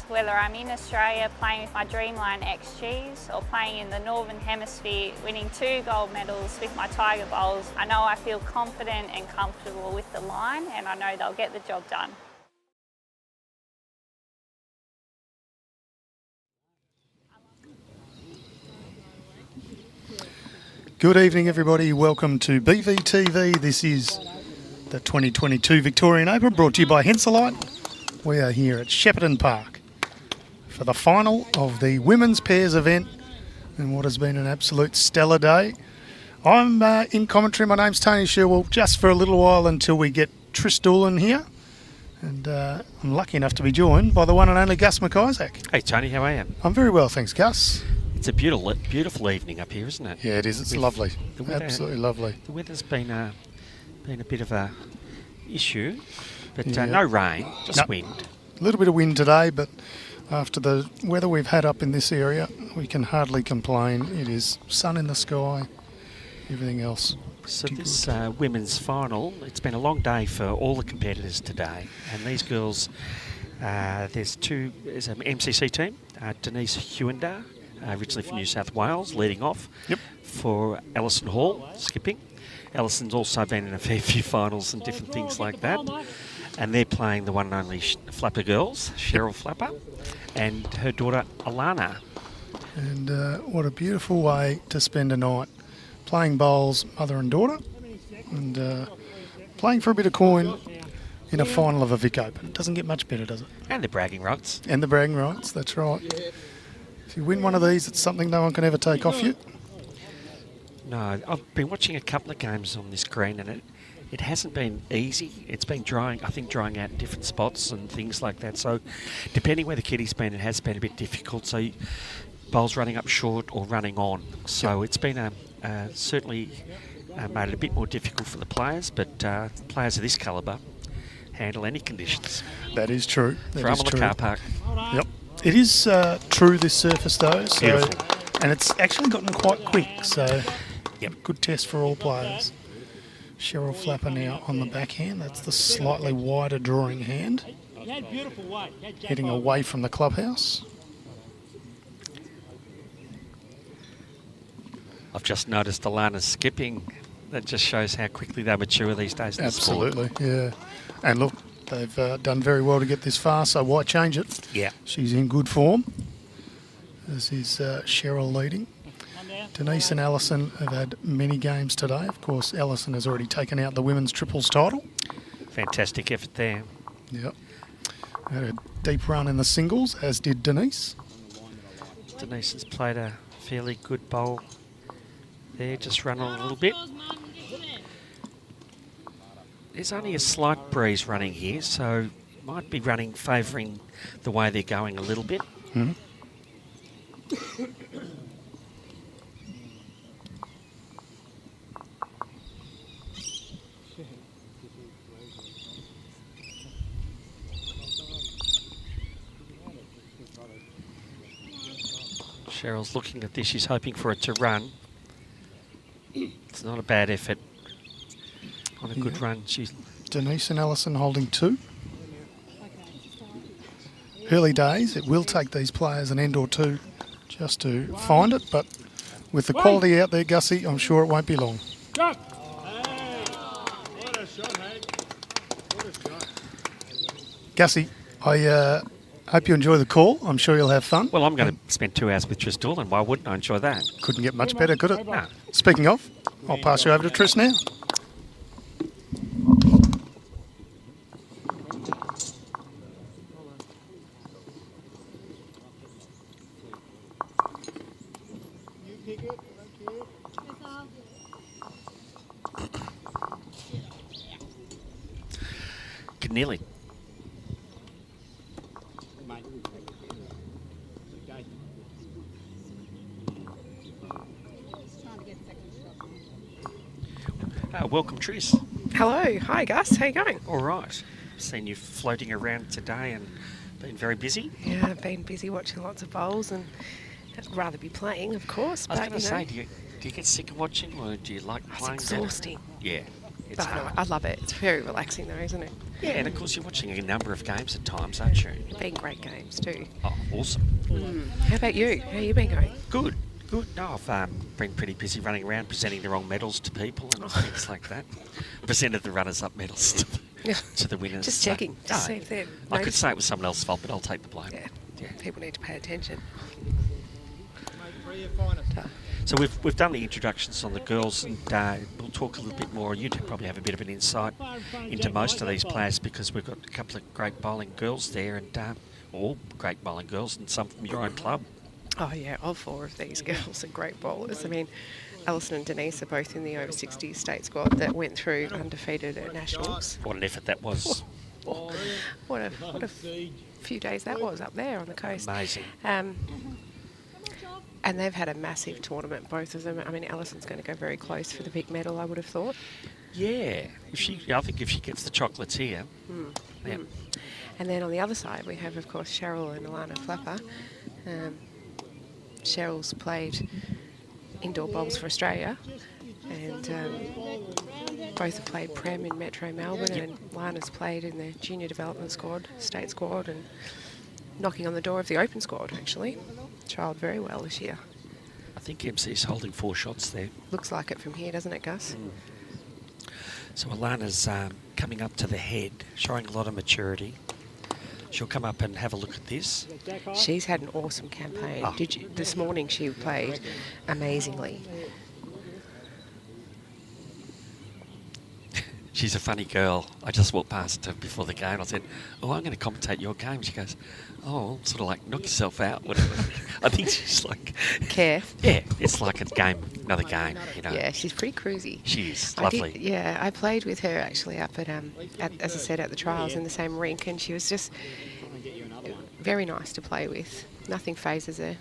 whether I'm in Australia playing with my Dreamline XGs or playing in the Northern Hemisphere, winning 2 gold medals with my Tiger Bowls, I know I feel confident and comfortable with the line, and I know they'll get the job done. Good evening, everybody. Welcome to BVTV. This is the 2022 Victorian Open, brought to you by Henselite. We are here at Shepparton Park for the final of the women's pairs event and what has been an absolute stellar day. I'm in commentary. My name's Tony Sherwell, just for a little while until we get Tris Doolan here. And I'm lucky enough to be joined by the one and only Gus McIsaac. Hey Tony, how are you? I'm very well, thanks, Gus. It's a beautiful evening up here, isn't it? Yeah, it is. It's lovely. Absolutely lovely. The weather's been a bit of a issue, but no rain, just wind. A little bit of wind today, but after the weather we've had up in this area, we can hardly complain. It is sun in the sky, everything else. So this women's final, it's been a long day for all the competitors today, and these girls, there's an MCC team, Denise Huender, originally from New South Wales, leading off for Alison Hall, skipping. Alison's also been in a fair few finals and different things like that. And they're playing the one and only Flapper girls, Cheryl Flapper, and her daughter Alana. And what a beautiful way to spend a night. Playing bowls, mother and daughter, and playing for a bit of coin in a final of a Vic Open. It doesn't get much better, does it? And the bragging rights. And the bragging rights, that's right. If you win one of these, it's something no one can ever take off you. No, I've been watching a couple of games on this green, and it hasn't been easy. It's been drying out in different spots and things like that. So depending where the kitty's been, it has been a bit difficult. So bowls running up short or running on. So it's been certainly made it a bit more difficult for the players, but players of this calibre handle any conditions. That is true. Throw them on the car park. Yep. It is true, this surface, though. So, beautiful. And it's actually gotten quite quick, so good test for all players. Cheryl Flapper now on the backhand. That's the slightly wider drawing hand. Heading away from the clubhouse. I've just noticed Alana's skipping. That just shows how quickly they mature these days in the sport. Absolutely, yeah. And look, they've done very well to get this far, so why change it? Yeah. She's in good form. This is Cheryl leading. Denise and Alison have had many games today. Of course, Alison has already taken out the women's triples title. Fantastic effort there. Yep. Had a deep run in the singles, as did Denise. Denise has played a fairly good bowl there, just run on a little bit. There's only a slight breeze running here, so it might be running favouring the way they're going a little bit. Mm-hmm. Cheryl's looking at this, she's hoping for it to run. It's not a bad effort. On a good run. Denise and Alison holding 2. Early days, it will take these players an end or two just to find it, but with the quality out there, Gussie, I'm sure it won't be long. Gussie, I hope you enjoy the call. I'm sure you'll have fun. Well, I'm going to spend 2 hours with Tris Doolan. Why wouldn't I enjoy that? Couldn't get much better, could it? No. Speaking of, I'll pass you over to Tris now. Nearly. Welcome, Tris. Hello. Hi, Gus. How you going? All right. Seen you floating around today and been very busy. Yeah, I've been busy watching lots of bowls and I'd rather be playing, of course. I was going to say, do you get sick of watching or do you like playing? It's exhausting. Yeah. But no, I love it. It's very relaxing though, isn't it? Yeah, and of course you're watching a number of games at times, aren't you? Been great games too. Oh, awesome. How about you? How you been going? Good. No, I've been pretty busy running around presenting the wrong medals to people and things like that. Presented the runners-up medals to the winners. Just checking. Just see if they're I could say it was someone else's fault, but I'll take the blame. Yeah. People need to pay attention. So we've done the introductions on the girls, and we'll talk a little bit more. You probably have a bit of an insight into most of these players because we've got a couple of great bowling girls there, and all great bowling girls, and some from your own club. Oh yeah, all 4 of these girls are great bowlers. I mean, Alison and Denise are both in the over 60s state squad that went through undefeated at nationals. What an effort that was! What a few days that was up there on the coast. Amazing. And they've had a massive tournament, both of them. I mean, Alison's going to go very close for the big medal, I would have thought. Yeah, I think if she gets the chocolates here. Yeah. And then on the other side, we have, of course, Cheryl and Alana Flapper. Cheryl's played indoor bowls for Australia, and both have played Prem in Metro Melbourne, and Lana's played in the junior development squad, state squad, and knocking on the door of the open squad, actually. Trialled very well this year. I think MC's holding 4 shots there. Looks like it from here, doesn't it, Gus? So Alana's coming up to the head, showing a lot of maturity. She'll come up and have a look at this. She's had an awesome campaign. This morning she played amazingly. She's a funny girl. I just walked past her before the game. I said, "Oh, I'm going to commentate your game." She goes, "Oh, sort of like knock yourself out." Whatever. I think she's like... Care. Yeah, it's like a game, another game, you know. Yeah, she's pretty cruisy. She is, lovely. I played with her actually up at, as I said, at the trials in the same rink, and she was just very nice to play with. Nothing phases her.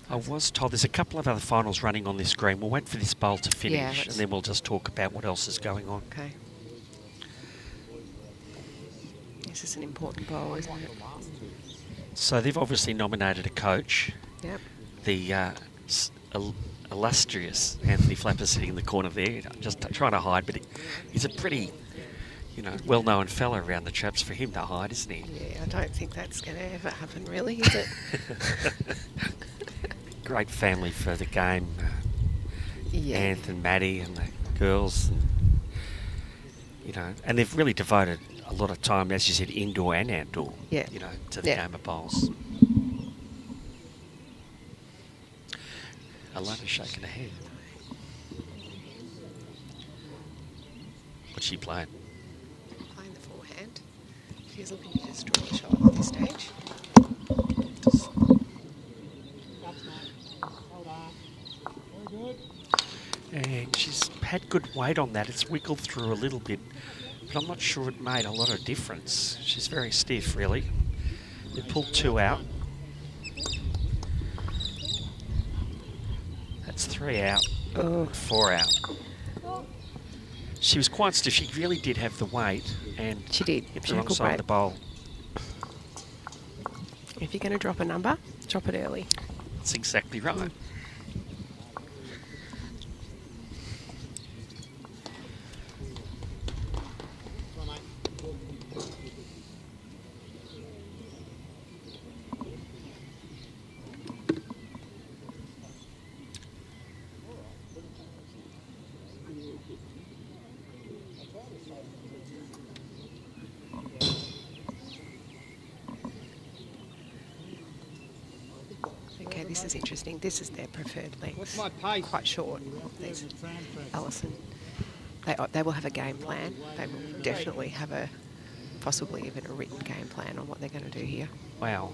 I was told there's a couple of other finals running on this green. We'll wait for this bowl to finish, and then we'll just talk about what else is going on. Okay. This is an important bowl, isn't it? So they've obviously nominated a coach. Yep. The illustrious Anthony Flapper sitting in the corner there, just trying to hide, but he's a pretty, well-known fella around the traps for him to hide, isn't he? Yeah, I don't think that's going to ever happen, really, is it? Great family for the game. Yeah. Anth and Maddie and the girls, and they've really devoted a lot of time, as you said, indoor and outdoor, to the game of bowls. Alana's shaking her head. What's she playing? Playing the forehand. She's looking to just draw a shot at this stage. And she's had good weight on that. It's wiggled through a little bit, but I'm not sure it made a lot of difference. She's very stiff, really. They pulled 2 out. That's 3 out, 4 out. She was quite stiff. She really did have the weight, and she did. Hit the wrong side of the bowl. If you're going to drop a number, drop it early. That's exactly right. Okay, this is interesting. This is their preferred length. Quite short. There's Alison. They will have a game plan. They will definitely have possibly even a written game plan on what they're going to do here. Wow.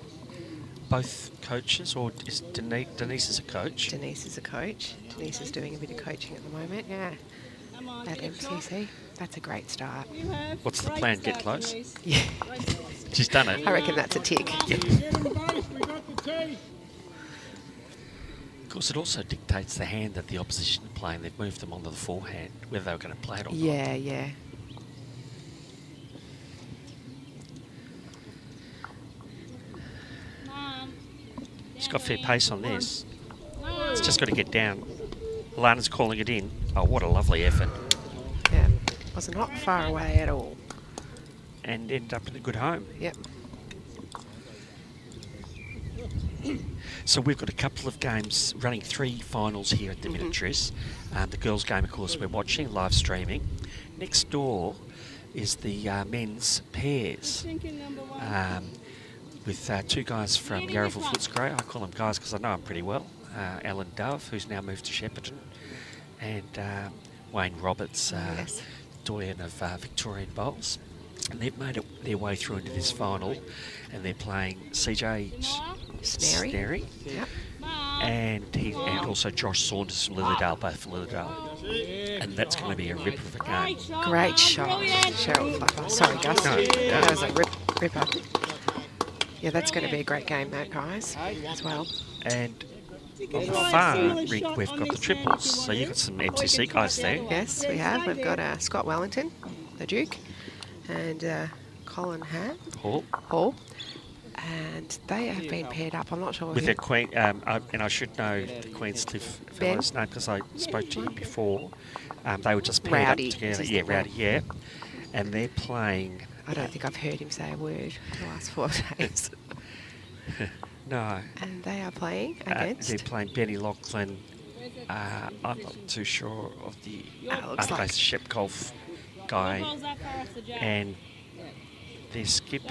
Both coaches, or is Denise is a coach? Denise is a coach. Denise is doing a bit of coaching at the moment, yeah. At MCC. That's a great start. What's the plan? Get close? Yeah. She's done it. I reckon that's a tick. Yeah. Of course, it also dictates the hand that the opposition are playing. They've moved them onto the forehand, whether they were going to play it or not. Yeah, yeah. She's got fair pace on this. It's just got to get down. Alana's calling it in. Oh, what a lovely effort. Yeah. Was not far away at all. and end up in a good home. Yep. So we've got a couple of games, running 3 finals here at the Miniatures. The girls' game, of course, we're watching, live streaming. Next door is the men's pairs. With 2 guys from Yarraville Footscray. I call them guys because I know them pretty well. Alan Dove, who's now moved to Shepparton, and Wayne Roberts, Yes. doyen of Victorian Bowls. And they've made their way through into this final, and they're playing CJ Snary, Yep. and also Josh Saunders from Lilydale, both from Lilydale. And that's going to be a ripper of a game. Great shot, Cheryl Fluffer. Sorry, Gus. No, That was a ripper. Yeah, that's going to be a great game, that, guys, as well. And on the far rig, we've got the triples. So you've got some MCC guys there. Yes, we have. We've got Scott Wellington, the Duke, and Colin Hall. And they have been paired up. I'm not sure With who. the Queen, and I should know the Queenscliff fellow's name because I spoke to him before. They were just paired Rowdy, up together. is Yeah, his Rowdy, name. yeah. And they're playing... I don't think I've heard him say a word the last 4 days. No. And they are playing They're against. playing Benny Lachlan. I'm not too sure of the looks like- Shep Golf guy. And their skip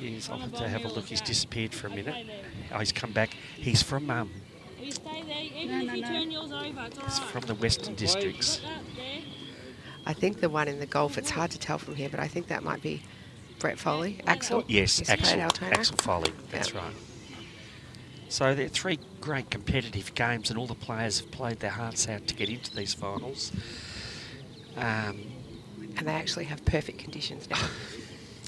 is, I'll have to have a look, he's disappeared for a minute. Oh, he's come back. He's from You stay there, even if you turn yours over, it's he's alright. from the Western Districts. I think the one in the golf, it's hard to tell from here, but I think that might be Brett Foley. Axel. Yes, He's played Axel Altona. Foley, that's Yep. right. So there are 3 great competitive games, and all the players have played their hearts out to get into these finals. And they actually have perfect conditions now.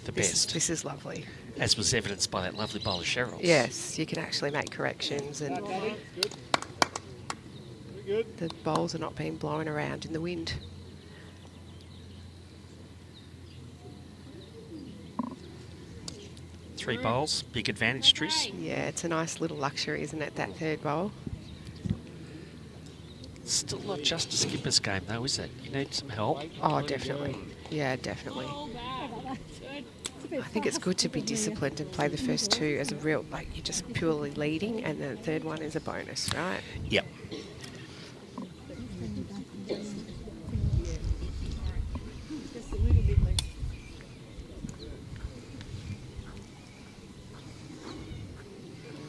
The This best, this is lovely. as was evidenced by that lovely bowl of Cheryl's. Yes, you can actually make corrections, and the bowls are not being blown around in the wind. Three bowls, big advantage, Tris. Yeah, it's a nice little luxury, isn't it, that third bowl? Still not just a skipper's game, though, is it? You need some help. Oh, definitely. Yeah, definitely. I think it's good to be disciplined and play the first 2 as a real, like, you're just purely leading, and the third one is a bonus, right? Yep.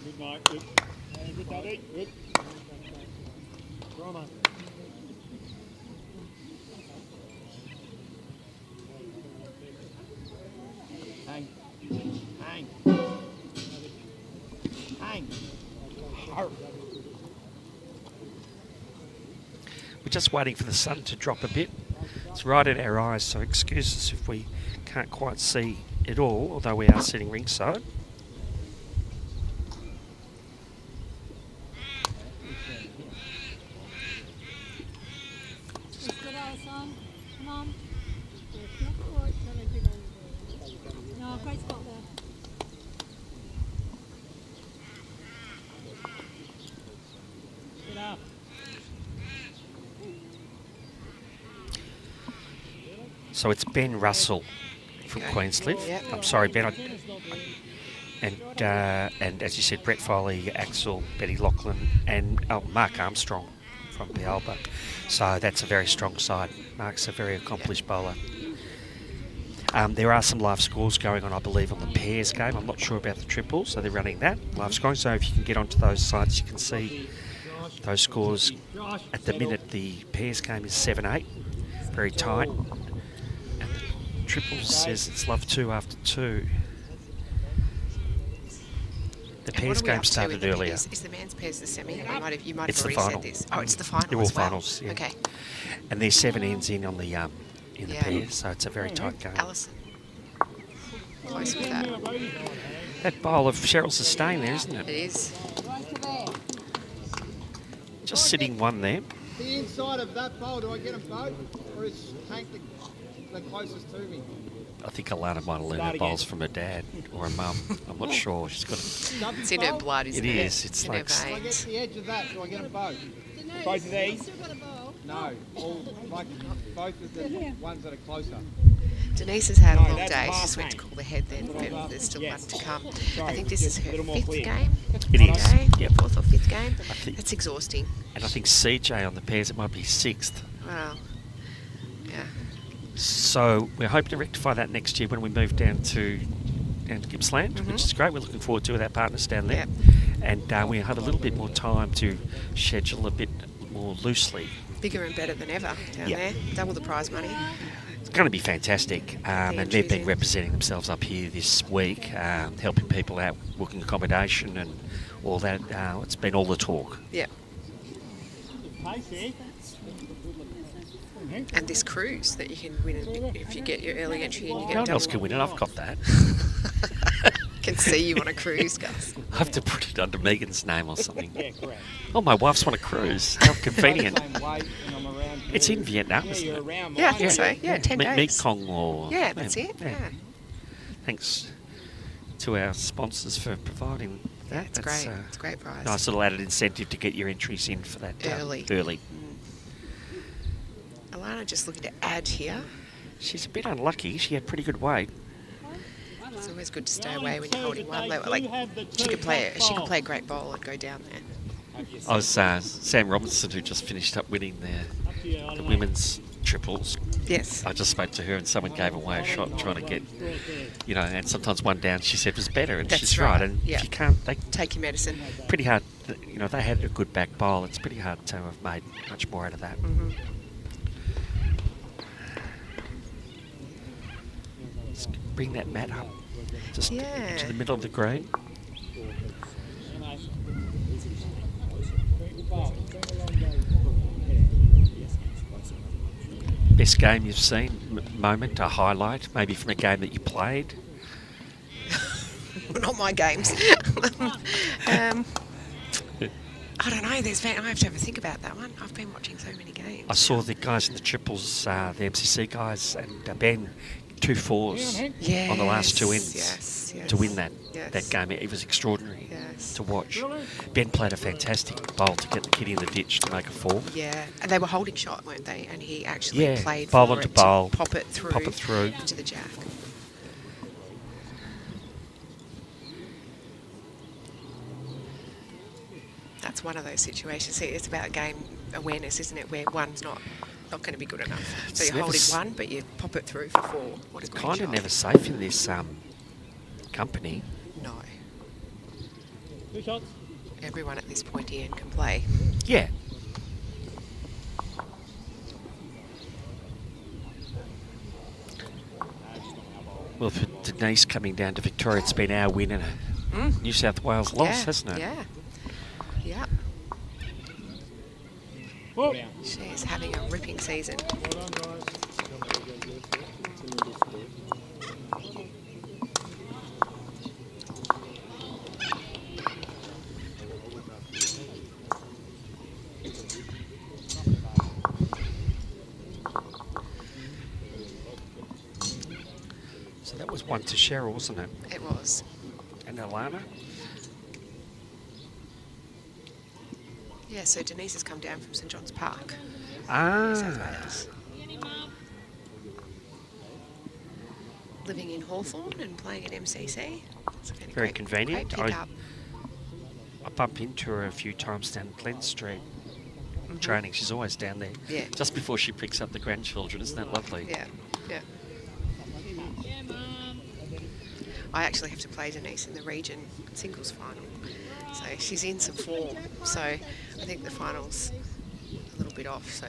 Good night, good. Good, Daddy, good. Drama. Hang. Hang. Hang. Arr. We're just waiting for the sun to drop a bit. It's right at our eyes, so excuse us if we can't quite see it all, although we are sitting ringside. Good, Alison. Come on. No, great spot there. Get up. So it's Ben Russell from Queenscliff. Yep. I'm sorry, Ben. And as you said, Brett Foley, Axel, Betty Lachlan, and Mark Armstrong from Pialba. So that's a very strong side. Mark's a very accomplished bowler. There are some live scores going on, I believe, on the pairs game. I'm not sure about the triples, so they're running that live scoring. So if you can get onto those sites, you can see those scores. At the minute, the pairs game is 7-8, very tight. And the triples says it's love 2 after 2. The And what pairs are we game up to started in the- earlier. Is the men's pairs the semi? You might It's have the already final. said this. Oh, it's the final They're all as well. finals, yeah. Okay. And there's 7 ends in on the Yeah. pairs, so it's a very tight game. Alison. Close with that. That bowl of Cheryl's is staying there, isn't It it? is. Just sitting one there. The inside of that bowl, do I get them both? Or is Hank the closest to me? I think Alana might have learned her bowls from her dad or her mum. I'm not sure. She's got. It's in her blood, isn't It it? is. It's in like her If I get veins. to the edge of that, do I get them both? Denise, Both of these? you still got a bowl? No, all, like both of the ones that are closer. Denise has had a No, long that's day. She half just went to call the head then, but there's still one to come. I think this is her little more 5th clear. game. It is, Today, yep. 4th or 5th game. think- That's exhausting. And I think CJ on the pairs, it might be 6th. Wow. Yeah. So we're hoping to rectify that next year when we move down to Gippsland, which is great. We're looking forward to with our partners down there. Yep. And we have a little bit more time to schedule a bit more loosely. Bigger and better than ever down Yeah. there. Double the prize money. It's going to be fantastic. And they've entries been in. representing themselves up here this week, helping people out, booking accommodation and all that. It's been all the talk. Yeah. And this cruise that you can win if you get your early entry and you get No one else double. can win it. I've got that. Can see you on a cruise, Gus. I have to put it under Megan's name or something. Yeah, correct. Oh, my wife's on a cruise. How convenient. Same weight, and I'm around It's here. in Vietnam, Yeah, isn't you're it? around Yeah, I mine. think so. Yeah, 10 days. Mekong or... Yeah, that's it. yeah. Yeah. Thanks to our sponsors for providing that. Yeah, it's That's, great. It's a great prize. Nice little added incentive to get your entries in for that Early. early. Alana just looking to add here. She's a bit unlucky. She had pretty good weight. It's always good to stay away when you're holding one. Like she could play a great bowl and go down there. I was Sam Robinson, who just finished up winning the women's triples. Yes. I just spoke to her and someone gave away a shot trying to get, and sometimes one down she said was better, and That's she's right. right, And yeah. if you can't, they Take your medicine. pretty hard. They had a good back bowl. It's pretty hard to have made much more out of that. Let's bring that mat up, just Yeah. into the middle of the green. Best game you've seen, moment, a highlight, maybe from a game that you played. Not my games. I don't know. I have to have a think about that one. I've been watching so many games. I saw the guys in the triples, the MCC guys, and Ben 2 4s on the last 2 ends Yes, to win that yes. game. It was extraordinary Yes. to watch. Ben played a fantastic bowl to get the kid in the ditch to make a 4. Yeah, and they were holding shot, weren't they? And he actually Yeah, played bowl for onto it bowl, to pop it through into the jack. That's one of those situations. See, it's about game awareness, isn't it? Where one's not going to be good enough. So It's you're never holding s- one, but you pop it through for 4. What a great Kind of shot. never safe in this company. No. 2 shots. Everyone at this pointy end can play. Yeah. Well, for Denise coming down to Victoria, it's been our win and a New South Wales loss, hasn't it? Yeah. Yeah. Whoa. She's having a ripping season. So that was 1 to Cheryl, wasn't it? It was. And Alana? Yeah, so Denise has come down from St John's Park, New South Ah. Wales. Living in Hawthorn and playing at MCC. It's been a Very great- convenient. Great pick-up. I bump into her a few times down Glen Street training. She's always down there. Yeah. Just before she picks up the grandchildren. Isn't that lovely? Yeah, yeah. I actually have to play Denise in the region singles final. So she's in some form. So I think the final's a little bit off. So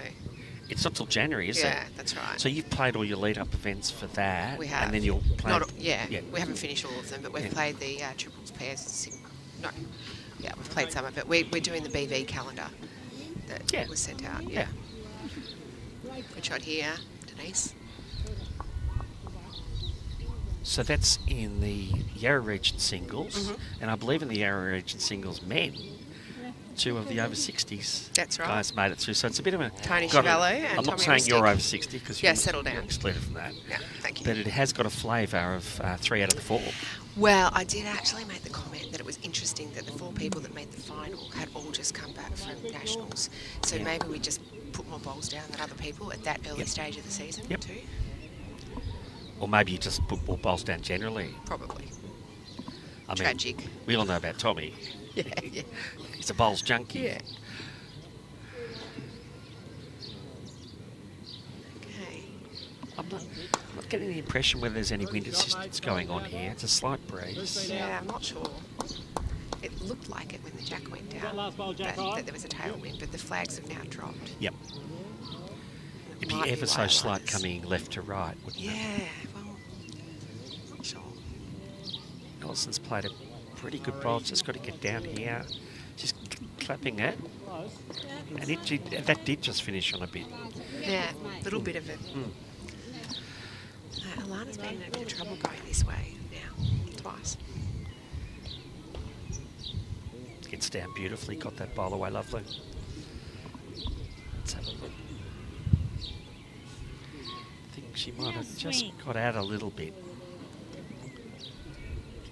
It's not till January, is it? yeah, that's right. So you've played all your lead-up events for that. We have. And then you'll play... Yeah, we haven't finished all of them, but we've played the triples, pairs. Yeah, we've played some of it. We're doing the BV calendar that was sent out. Yeah. Good shot here, Denise. So that's in the Yarra region singles. And I believe in the Yarra region singles men, 2 of the over 60s That's right. guys made it through. So it's a bit of a... Tony got a- Chevello and I'm not Tommy saying you're Rustic. over 60 because Yeah, you're settle down. excluded from that. Yeah, thank you. But it has got a flavour of 3 out of the 4. Well, I did actually make the comment that it was interesting that the 4 people that made the final had all just come back from nationals. So maybe we just put more bowls down than other people at that early stage of the season too. Or maybe you just put more bowls down generally. Probably. I mean, Tragic. we all know about Tommy. Yeah. He's a bowls junkie. Yeah. Okay. I'm not getting the impression whether there's any wind assistance going on here. It's a slight breeze. Yeah, I'm not sure. It looked like it when the jack went down, that there was a tailwind, but the flags have now dropped. Yep. It'd be Might ever so why slight others. coming left to right, wouldn't it? Yeah, well, not sure. Alison's played a pretty good bowl. Just got to get down here. She's clapping it. And that did just finish on a bit. Yeah, a little bit of it. Alana's been in a bit of trouble going this way now, twice. Gets down beautifully, got that bowl away lovely. Let's have a look. I think she might have just got out a little bit.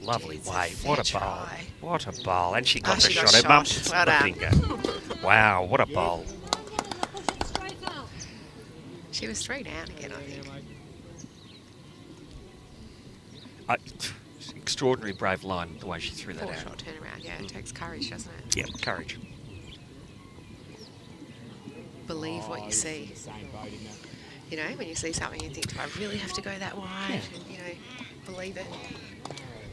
Lovely It's a wave. fair What a bowl. try. What a bowl. And she got the she got shot. Her mum shot. put Well the done. finger. Wow, what a bowl. She was 3 down again, I think. Extraordinary brave line, the way she threw that 4 out. shot turnaround, yeah, it takes courage, doesn't it? Yeah, courage. Believe what you see. You know, when you see something you think, do I really have to go that wide? And, you know, believe it.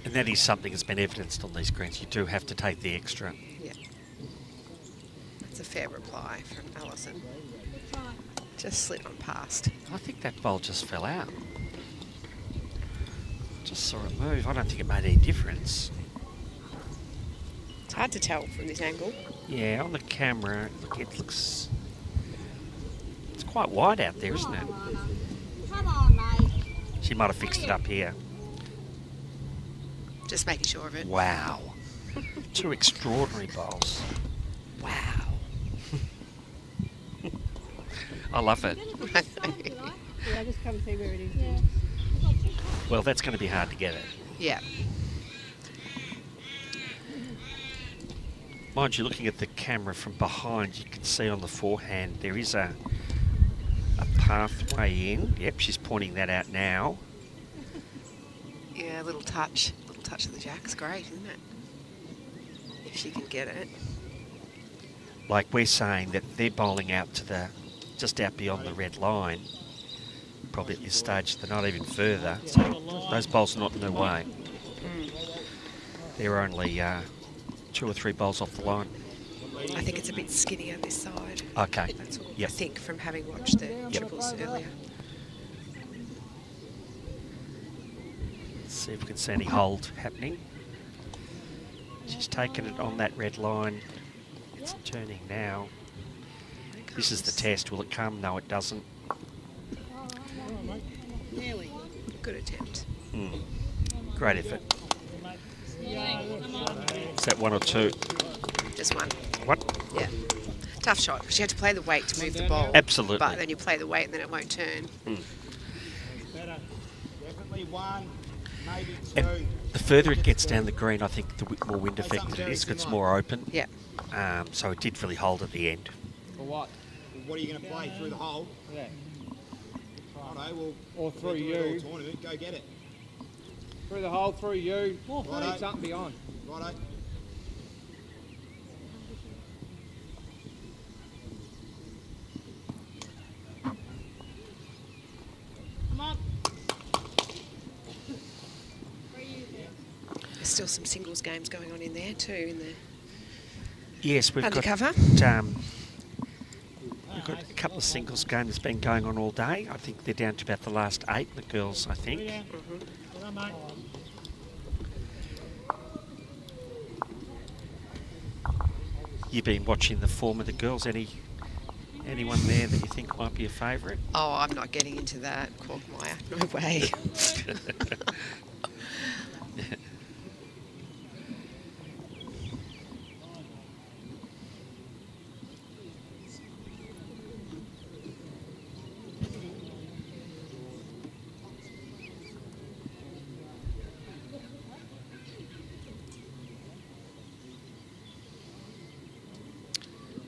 And that is something that's been evidenced on these greens. You do have to take the extra. Yeah. That's a fair reply from Alison. Just slid on past. I think that bowl just fell out. Just saw it move. I don't think it made any difference. It's hard to tell from this angle. Yeah, on the camera, look, it looks... It's quite wide out there, isn't it? Come on, mate. She might have fixed it up here. Just making sure of it. Wow. 2 extraordinary bowls. Wow. I love it. Yeah, just come see where it is. Yeah. Well, that's going to be hard to get it. Yeah. Mind you, looking at the camera from behind, you can see on the forehand there is a pathway in. Yep, she's pointing that out now. Yeah, a little touch. A little touch of the jack's great, isn't it? If she can get it. Like we're saying that they're bowling out to the, just out beyond the red line. Probably at this stage, they're not even further. So those bowls are not in their way. They're only 2 or 3 bowls off the line. I think it's a bit skinnier this side. Okay. That's all. Yep. I think from having watched the triples earlier. Let's see if we can see any hold happening. She's taken it on that red line. It's turning now. This is the test. Will it come? No, it doesn't. Good attempt. Great effort. Is that 1 or 2? Just one. What? Yeah. Tough shot. She had to play the weight to move the ball. Absolutely. But then you play the weight and then it won't turn. Definitely 1, maybe 2. And the further it gets down the green, I think the more wind affected it is, 'cause it's more open. Yeah. So it did really hold at the end. For what? What are you going to play through the hole? Yeah. Righto, well, Or through we're doing a you. little tournament. Go get it. Through the hole, through you. Righto. Need something beyond. Righto. Come on. There's still some singles games going on in there too, in the Yes, we've undercover. got a couple of singles games that's been going on all day. I think they're down to about the last 8, the girls, I think. Come on, mate. You've been watching the form of the girls. Anyone there that you think might be a favourite? Oh, I'm not getting into that, Quagmire. No way.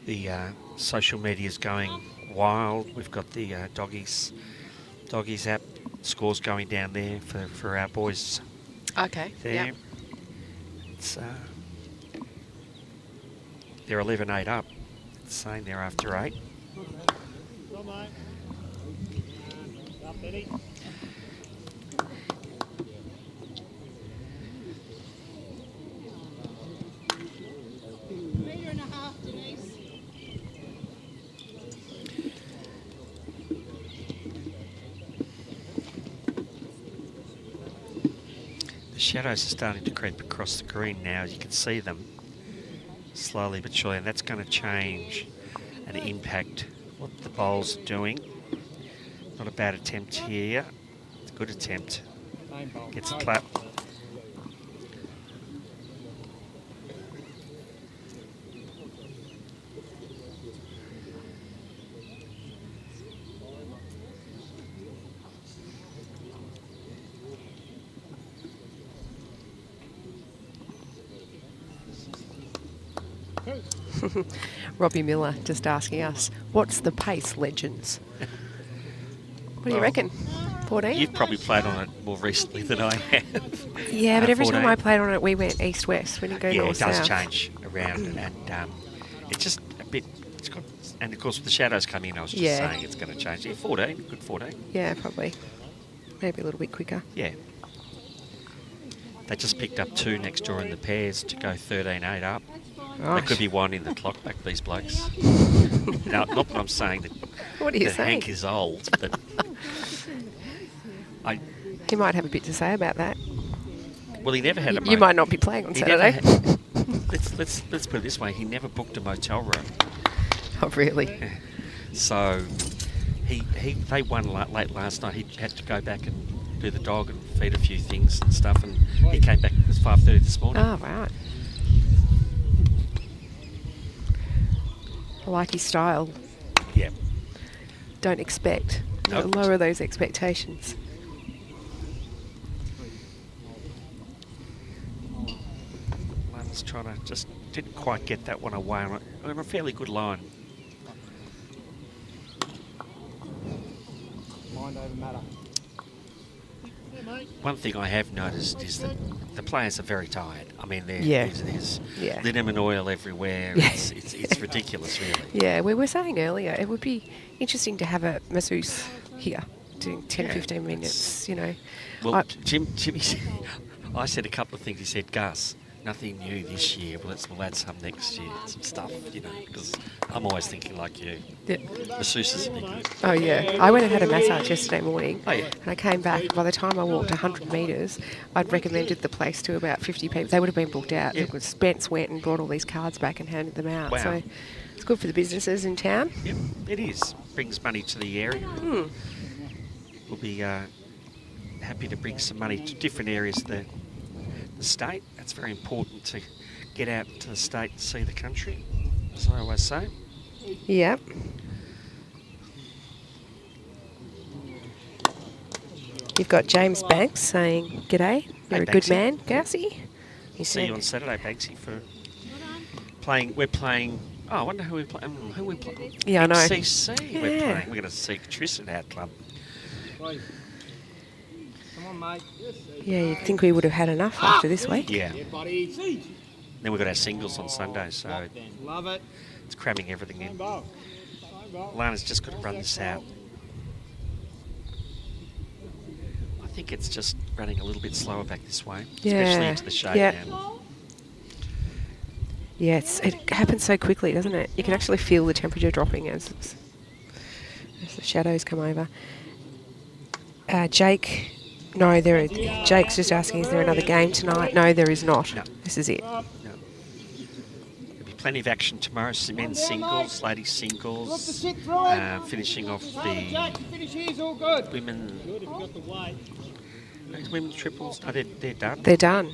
The social media's going wild. We've got the doggies app scores going down there for our boys Okay. there. Yep. It's they're 11-8 up. It's saying they're after 8. Come on, mate. Up, Eddie. Metre and a half, Denise. The shadows are starting to creep across the green now. You can see them slowly but surely, and that's going to change and impact what the bowls are doing. Not a bad attempt here. It's a good attempt. Same bowl. Gets a clap. Robbie Miller just asking us, what's the pace, legends? What do you reckon? 14? You've probably played on it more recently than I have. Yeah, but every time 14. I played on it, we went east-west. We didn't go Yeah, it north-south. does change around, and it's just a bit. It's got, and of course, with the shadows coming in, I was just Yeah. saying it's going to change. Yeah, 14, good 14. Yeah, probably. Maybe a little bit quicker. Yeah. They just picked up 2 next door in the pairs to go 13-8 up. They Right. could be winding the clock back, these blokes. Now, not that I'm saying that, What are you that saying? Hank is old, but He might have a bit to say about that. well, he never had a You mo- might not be playing on he never Saturday. had- let's put it this way: he never booked a motel room. Oh, really? So they won late last night. He had to go back and do the dog and feed a few things and stuff, and he came back. It was 5:30 this morning. Oh, right. I like his style. Yeah. Don't expect. Nope. Lower those expectations. Lana's trying to just didn't quite get that one away on a fairly good line. Mind over matter. One thing I have noticed is that the players are very tired. I mean, Yeah. there's Yeah. liniment oil everywhere. Yeah. It's ridiculous, really. Yeah, we were saying earlier, it would be interesting to have a masseuse here doing 10, Yeah, 15 minutes, you know. Well, Jimmy, I said a couple of things. He said, Gus, nothing new this year. We'll add some next year, some stuff, you know, because I'm always thinking like you. Yeah. Masseuses would be good. Oh, yeah. I went and had a massage yesterday morning, Oh, yeah. and I came back. By the time I walked 100 metres, I'd recommended the place to about 50 people. They would have been booked out. Yeah. Because Spence went and brought all these cards back and handed them out. Wow. So it's good for the businesses in town. Yep, it is. Brings money to the area. We'll be happy to bring some money to different areas of the state. That's very important to get out to the state and see the country, as I always say. Yep. You've got James Banks saying, "G'day, you're a good Banksy. man, Gassy." He See you on Saturday, Banksy, for playing. We're playing. Oh, I wonder who we play. Who we play? Yeah, I know. MCC. We're Yeah. playing. We're going to see Tristan at club. Please. Come on, mate. Yeah, you'd think we would have had enough after this week. Yeah. Yeah, buddy. Then we've got our singles on Sunday, so Love it. it's cramming everything Same in. bowl. Same bowl. Lana's just got to run this out. I think it's just running a little bit slower back this way, especially Yeah, into the shade yeah. now. Yeah, it happens so quickly, doesn't it? You can actually feel the temperature dropping as the shadows come over. Jake, no, Jake's just asking, is there another game tonight? No, there is not. No. This is it. No. There'll be plenty of action tomorrow. Men's singles, ladies singles, Look to sit through it. finishing off Jack, the you finish here's all good. women. Good if you got the weight. Women's triples. No, they're done. They're done.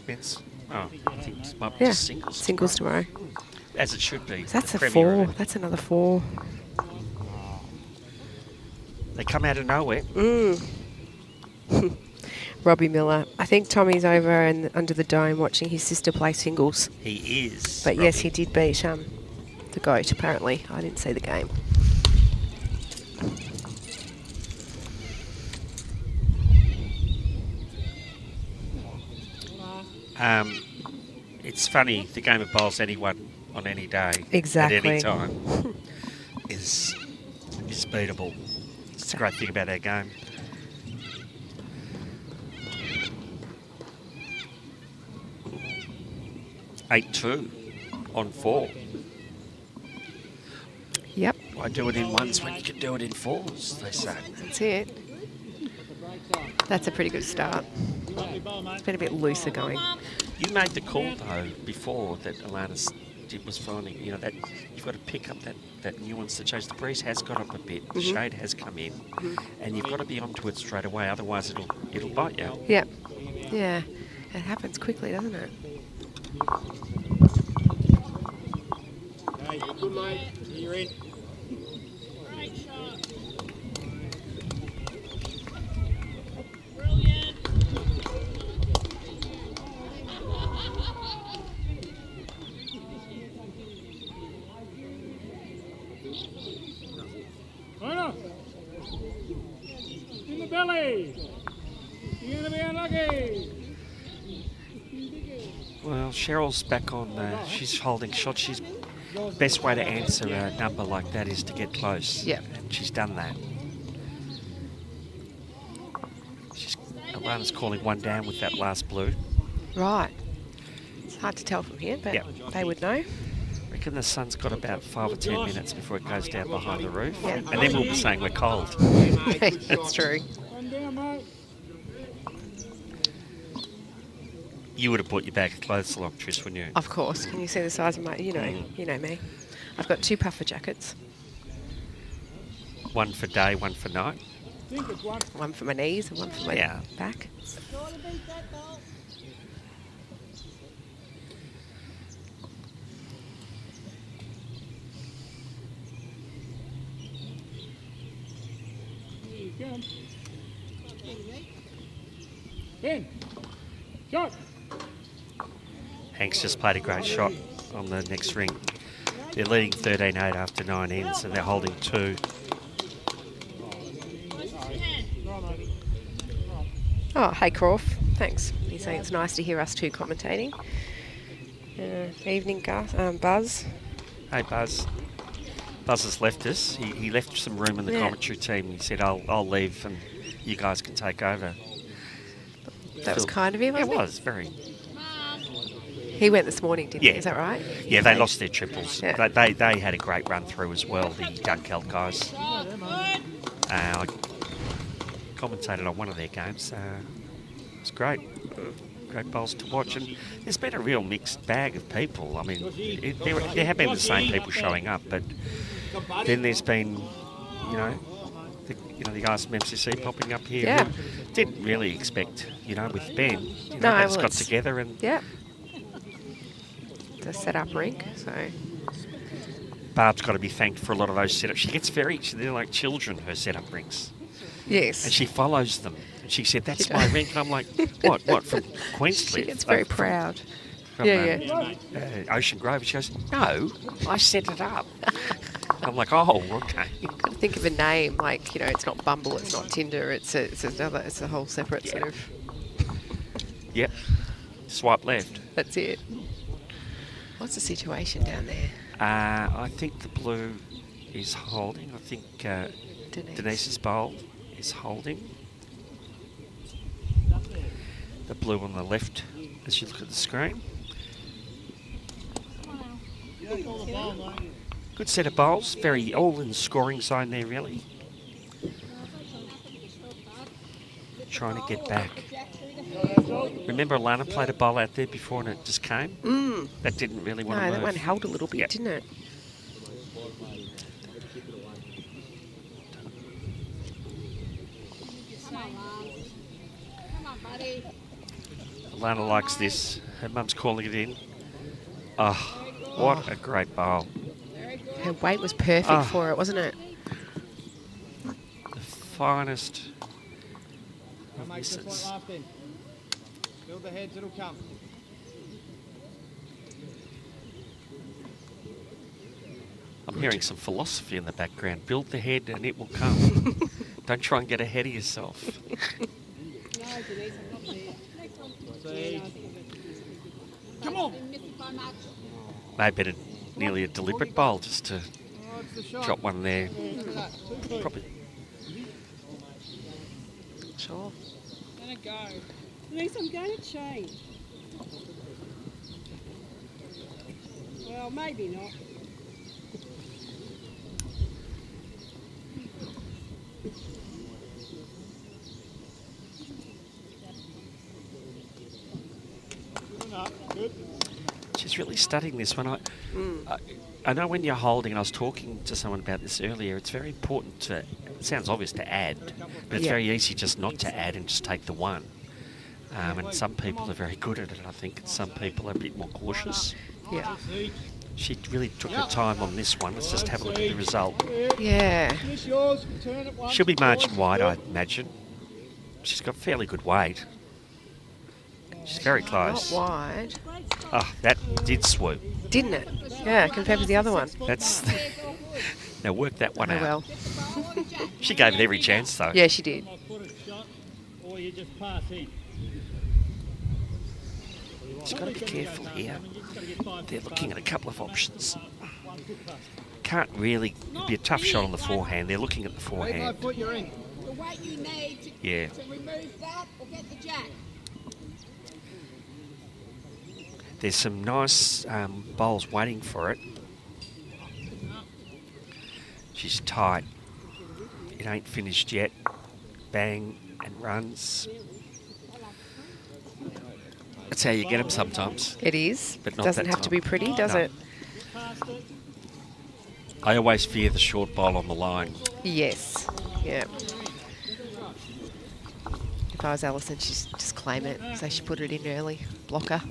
Men's. Oh, I think it might be Yeah, just singles. singles tomorrow. As it should be. That's a Premier, 4. isn't it? That's another 4. They come out of nowhere. Robbie Miller. I think Tommy's over and under the dome watching his sister play singles. He is. But yes, Robbie. he did beat the the goat, apparently. I didn't see the game. It's funny, the game of bowls anyone on any day, Exactly. at any time, is beatable. It's a great thing about our game. (8-2) on 4. Yep, Why do it in ones when you can do it in 4s, they say. that's it. That's a pretty good start. It's been a bit looser going. You made the call, though, before that Alana was finding, you know, that you've got to pick up that nuance that shows the breeze has got up a bit, the shade has come in, and you've got to be onto it straight away, otherwise it'll bite you. Yep. Yeah. It happens quickly, doesn't it? Hey, good mate. You're in. Great shot. Huender. In the belly. You're going to be unlucky. Well, Cheryl's back on, she's holding shots. She's best way to answer a number like that is to get close. Yep. And she's done that. Alana's calling one down with that last blue. Right. It's hard to tell from here, but Yep. they would know. I reckon the sun's got about 5 or 10 minutes before it goes down behind the roof. Yeah. And then we'll be saying we're cold. That's true. One down, mate. You would have brought your bag of clothes along, Trish, wouldn't you? Of course. Can you see the size of my... You know me. I've got 2 puffer jackets. One for day, one for night. I think it's one. One for my knees and one for my Yeah. back. Here you come. In. Shot. Hank's just played a great shot on the next ring. They're leading 13-8 after 9 ends, and they're holding 2. Oh, hey, Croft. Thanks. He's saying it's nice to hear us two commentating. Evening, Buzz. Hey, Buzz. Buzz has left us. He left some room in the Yeah. commentary team. He said, I'll leave and you guys can take over. That was kind of him, It wasn't it? was, very. He went this morning, didn't Yeah. he? Is that right? Yeah, they lost their triples. Yeah. They had a great run through as well, the Dunkeld guys. I commentated on one of their games. It was great. Great bowls to watch. And there's been a real mixed bag of people. I mean, there have been the same people showing up, but then there's been, the guys from MCC popping up here. Yeah. who didn't really expect, with Ben. No, they just well, got it's- together and Yeah. It's a set-up rink, so... Barb's got to be thanked for a lot of those setups. She gets they're like children, her setup rinks. Yes. And she follows them. And she said, that's She my does. rink. And I'm like, what, from Queenscliff? She gets very proud. From, Yeah. Ocean Grove. And she goes, no, I set it up. I'm like, oh, okay. Got to think of a name, like, it's not Bumble, it's not Tinder, it's a whole separate sort of... Yep. Swipe left. That's it. What's the situation down there? I think the blue is holding. I think Denise's bowl is holding. The blue on the left as you look at the screen. Good set of bowls. Very all in the scoring zone there, really. Trying to get back. Remember Alana played a bowl out there before and it just came? That didn't really want to No, move. that one held a little bit, Yep. didn't it? Come on, buddy. Alana likes this. Her mum's calling it in. Oh, what a great bowl. Her weight was perfect for it, wasn't it? The finest of Mate, just like misses. last end. Build the heads, it'll come. I'm hearing some philosophy in the background. Build the head and it will come. Don't try and get ahead of yourself. Come on. Maybe nearly a deliberate bowl just to drop one there. Probably. Sure. Let it go. Denise, I'm going to change. Well, maybe not. Good. She's really studying this one. I know when you're holding, and I was talking to someone about this earlier, it's very important to, it sounds obvious to add, but it's very easy just not to add and just take the one. And some people are very good at it, I think, and some people are a bit more cautious. Yeah. She really took her time on this one. Let's just have a look at the result. Yeah. Finish yours. Turn it once. She'll be margin wide, I Good. imagine. She's got fairly good weight. She's very Not close. wide. Oh, that did swoop. Didn't it? Yeah, compared with the other one. That's now work that one Oh out. well. She gave it every chance though. Yeah, she did. Put a shot, or you just pass in. She's got to be careful here. They're looking at a couple of options. Can't really be a tough shot on the forehand. They're looking at the Leave my forehand. foot you're in. The weight you need to, Yeah. to remove that or get the jack. There's some nice bowls waiting for it. She's tight. It ain't finished yet. Bang and runs. That's how you get them sometimes. It is. But not Doesn't that have to time. be pretty, does No. it? I always fear the short bowl on the line. Yes. Yeah. If I was Alison, she'd just claim it. Say she put it in early. Blocker.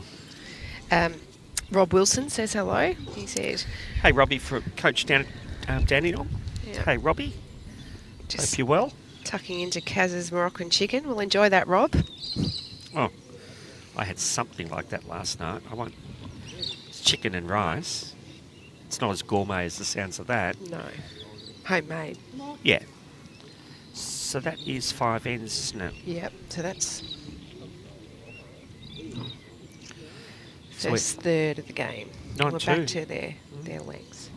Rob Wilson says hello. He said, Hey, Robbie, for Coach down at Dandenong. Yeah. Hey, Robbie. just Hope you're well. tucking into Kaz's Moroccan chicken. We'll enjoy that, Rob. Oh, I had something like that last night. It's chicken and rice. It's not as gourmet as the sounds of that. No. Homemade. Yeah. So that is 5 ends, isn't it? Yep. So that's So first third of the game. 9-2. We're back to their legs.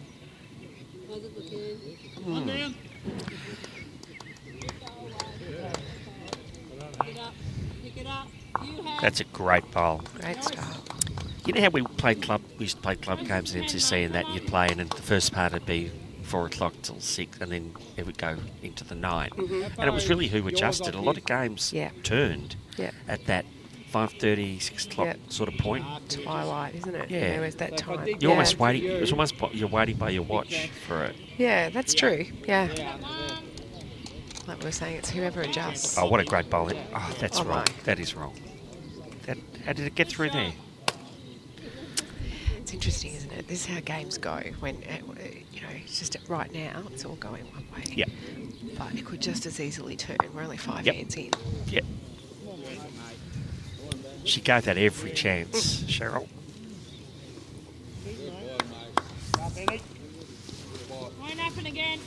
One down. Pick it up. Pick it up. You have. That's a great bowl. Great start. You know how we used to play club games in MCC and that you'd play and the first part would be 4 o'clock till 6 and then it would go into the night. And it was really who adjusted. A lot of games Yeah. turned Yeah. at that 5:30, 6 o'clock Yeah. sort of point. Twilight, isn't it? Yeah. There was that time. You're Yeah. almost waiting. It was almost you're waiting by your watch for it. Yeah, that's true. Yeah. Like we were saying, it's whoever adjusts. Oh, what a great bowl! Oh, that's Oh, wrong. my. That is wrong. How did it get through there? It's interesting, isn't it? This is how games go. When it's just right now, it's all going one way. Yeah. But it could just as easily turn. We're only 5 Yep. hands in. Yeah. She gave that every chance, Cheryl. Won't happen again.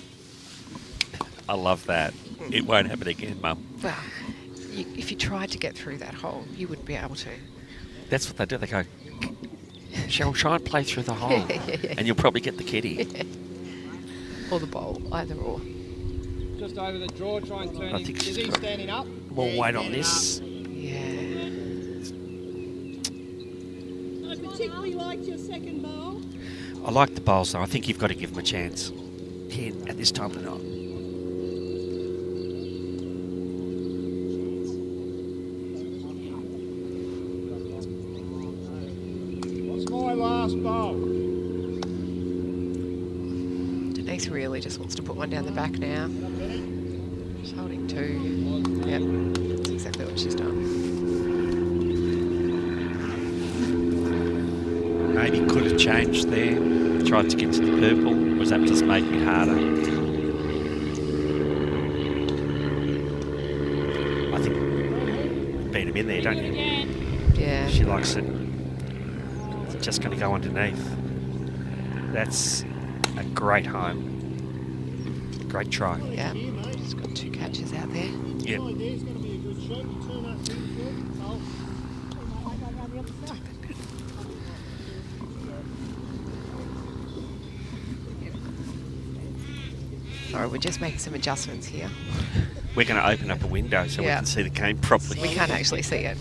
I love that. It won't happen again, Mum. Well, if you tried to get through that hole, you wouldn't be able to. That's what they do. They go, Cheryl, try and play through the hole, Yeah. and you'll probably get the kitty. Or the bowl, either or. Just over the draw, try and turn I him. think Is she's he got standing up? more Yeah, weight on standing this. Yeah. I particularly liked your second bowl. I like the bowls, though. I think you've got to give them a chance here at this time of the night. What's my last bowl? Denise really just wants to put one down the back now. She's holding 2. Yep, that's exactly what she's done. Maybe could have changed there. Tried to get to the purple. Or was that just making it harder? I think beat him in there, don't you? Again. Yeah. She likes it. It's just going to go underneath. That's a great home. Great try. Yeah, just got 2 catches out there. Yeah. Sorry, we're just making some adjustments here. We're going to open up a window so we Yeah. can see the game properly. We can't actually see it.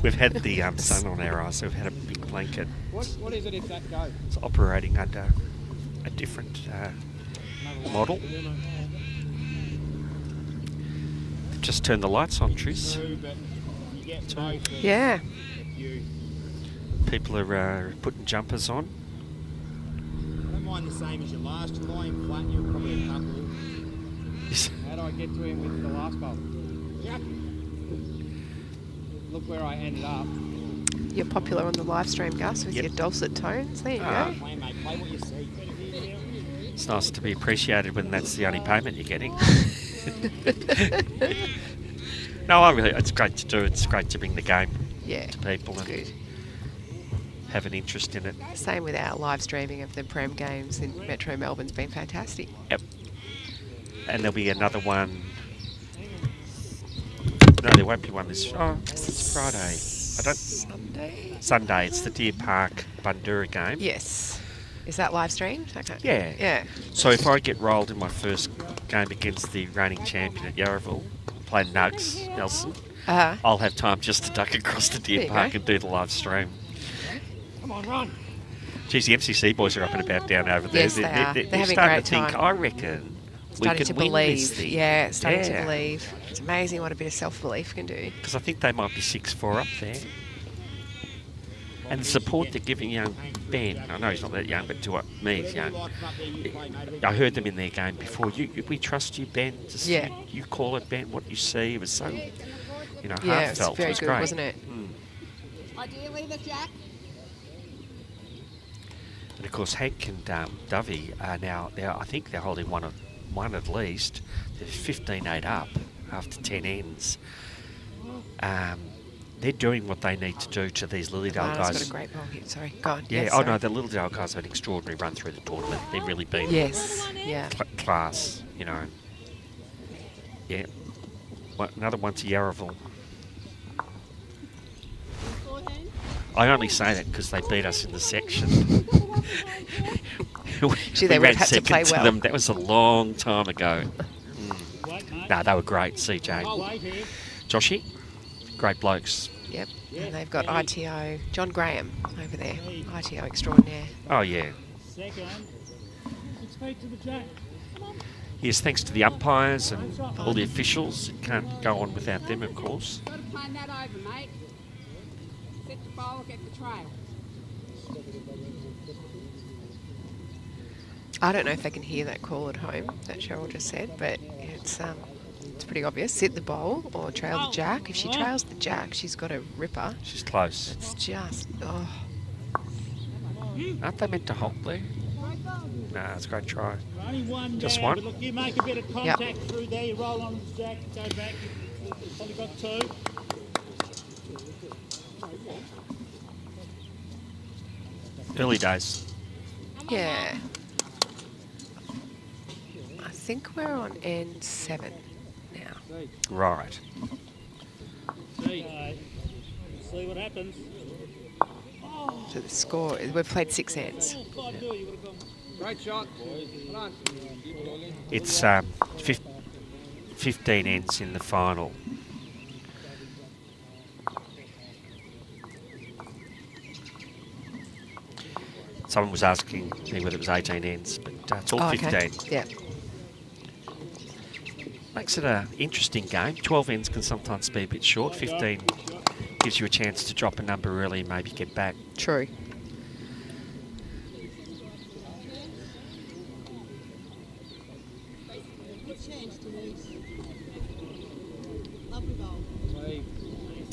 We've had the sun on our eyes, so we've had a big blanket. What is it if that goes? It's operating under a different model. They've just turned the lights on, Tris. Yeah. People are putting jumpers on. I don't mind the same as your last. You lie him flat, you're probably a couple. How do I get to him with the last bowl? Jack. Look where I ended up. You're popular on the live stream, Gus, with Yep. your dulcet tones. There you Ah. go. Play, mate. Play what you see. It's nice to be appreciated when that's the only payment you're getting. No, it's great to do. It's great to bring the game Yeah, to people it's and good. have an interest in it. Same with our live streaming of the Prem games in Metro Melbourne's been fantastic. Yep. And there'll be another one. No, there won't be one this. Oh, it's Friday. Sunday. It's the Deer Park Bandura game. Yes. Is that live streamed? Okay. Yeah. Yeah. So if I get rolled in my first game against the reigning champion at Yarraville, playing Nugs, Nelson, I'll have time just to duck across to Deer There you Park go. and do the live stream. Come on, run. Geez, the MCC boys are up and about down over there. Yes, they are. They're having a starting great to think, time. I reckon Starting we to can win this believe. thing. Yeah, starting Yeah. to believe. It's amazing what a bit of self-belief can do. Because I think they might be 6-4 up there. And the support they're giving young Ben, I know he's not that young, but to me he's young. I heard them in their game before. We trust you, Ben. Just Yeah. you call it, Ben, what you see. It was so, Yeah, heartfelt. it's very it was good, great. wasn't it? Ideally, the Jack. And of course, Hank and Dovey are now, I think they're holding one at least. They're 15-8 up after 10 ends. They're doing what they need to do to these Lilydale Alana's guys. got a great ball hit. Sorry, go on. Yeah, Yes, oh sorry. no, the Lilydale guys have an extraordinary run through the tournament. They've really been Yes, yeah. class, Yeah. Another one to Yarraville. I only say that because they beat us in the section. Gee, they we would ran have had to second play to well. them. That was a long time ago. No, they were great, CJ. Joshy, great blokes. Yep, and they've got ITO, John Graham over there, ITO extraordinaire. Oh, yeah. Second. 6 feet to the Jack. Yes, thanks to the umpires and all the officials. It can't go on without them, of course. Got to plan that over, mate. Set the bowl, get the trail. I don't know if they can hear that call at home that Cheryl just said, but it's pretty obvious. Sit the bowl or trail the Jack. If she trails the Jack, she's got a ripper. She's close. It's just, oh. Aren't they meant to hold there? No, it's a great try. Only one Just down, one? but look, you make a bit of contact through there, you roll on the Jack, go back, you've probably got 2. Early days. Yeah. I think we're on N7 now. Right. See what happens. So the score, we've played 6 ends. Great shot, boys. Well done. It's 15 ends in the final. Someone was asking me whether it was 18 ends, but it's all 15. Okay. Yeah. Makes it an interesting game. 12 ends can sometimes be a bit short. 15 gives you a chance to drop a number early and maybe get back. True.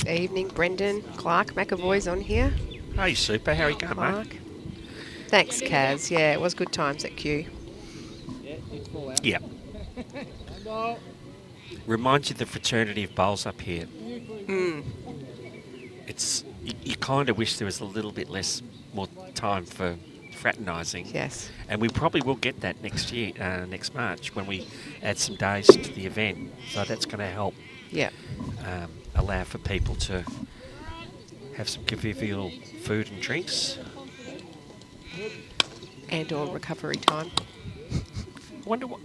Evening, Brendan, Clark, McAvoy's on here. Hey, Super, how are you going, Clark. mate? Thanks, Kaz. Yeah, it was good times at Q. Yeah, it's full out. Yeah. Reminds you of the fraternity of bowls up here. It's you kind of wish there was a little bit more time for fraternising. Yes. And we probably will get that next year, next March, when we add some days to the event. So that's going to help Yeah. allow for people to have some convivial food and drinks. And or recovery time. I wonder what...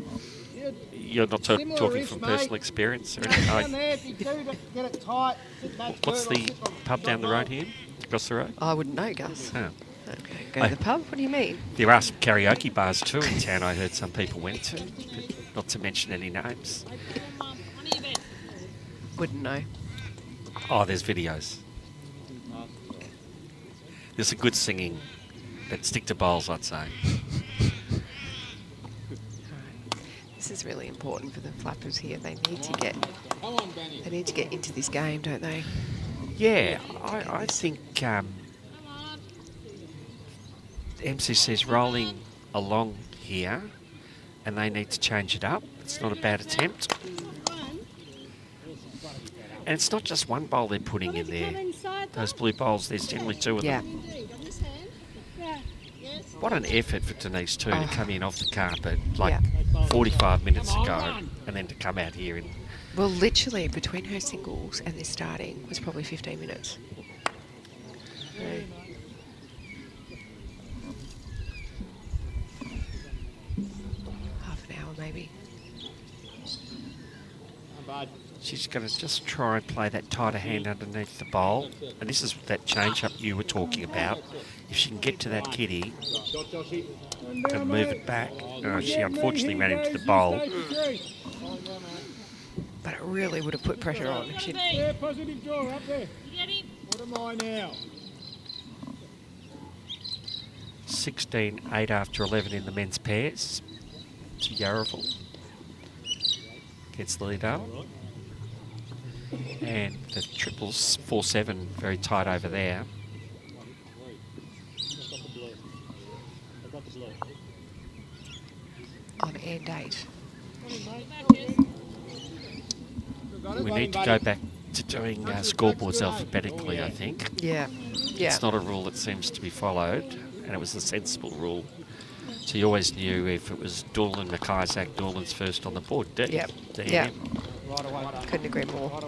You're not talking from personal experience or anything? Down there, if you do get it tight, sit back. What's the pub down the road here? Across the road? I wouldn't know, Gus. Oh. Okay, go to the pub? What do you mean? There are some karaoke bars too in town I heard some people went to, but not to mention any names. Wouldn't know. Oh, there's videos. There's some good singing, but stick to bowls, I'd say. This is really important for the flappers here. They need to get into this game, don't they? Yeah, I think MCC's rolling along here, and they need to change it up. It's not a bad attempt. And it's not just one bowl they're putting in there. Those blue bowls, there's generally two of them. What an effort for Denise too to come in off the carpet like 45 minutes ago and then to come out here and... Well, literally between her singles and this starting was probably 15 minutes. So, half an hour maybe. She's going to just try and play that tighter hand underneath the bowl. And this is that change-up you were talking about. If she can get to that kitty and move it back. She unfortunately ran into the bowl. But it really would have put pressure on if she'd... Yeah, positive draw up there. What am I now? 16-8 after 11 in the men's pairs. To Yarraville. Gets the lead up. And the triples, 4-7, very tight over there. On end 8. We need to go back to doing scoreboards alphabetically, I think. Yeah. It's not a rule that seems to be followed, and it was a sensible rule. So you always knew if it was Doolan, McIsaac, Doolan's first on the board. Yep. Couldn't agree more.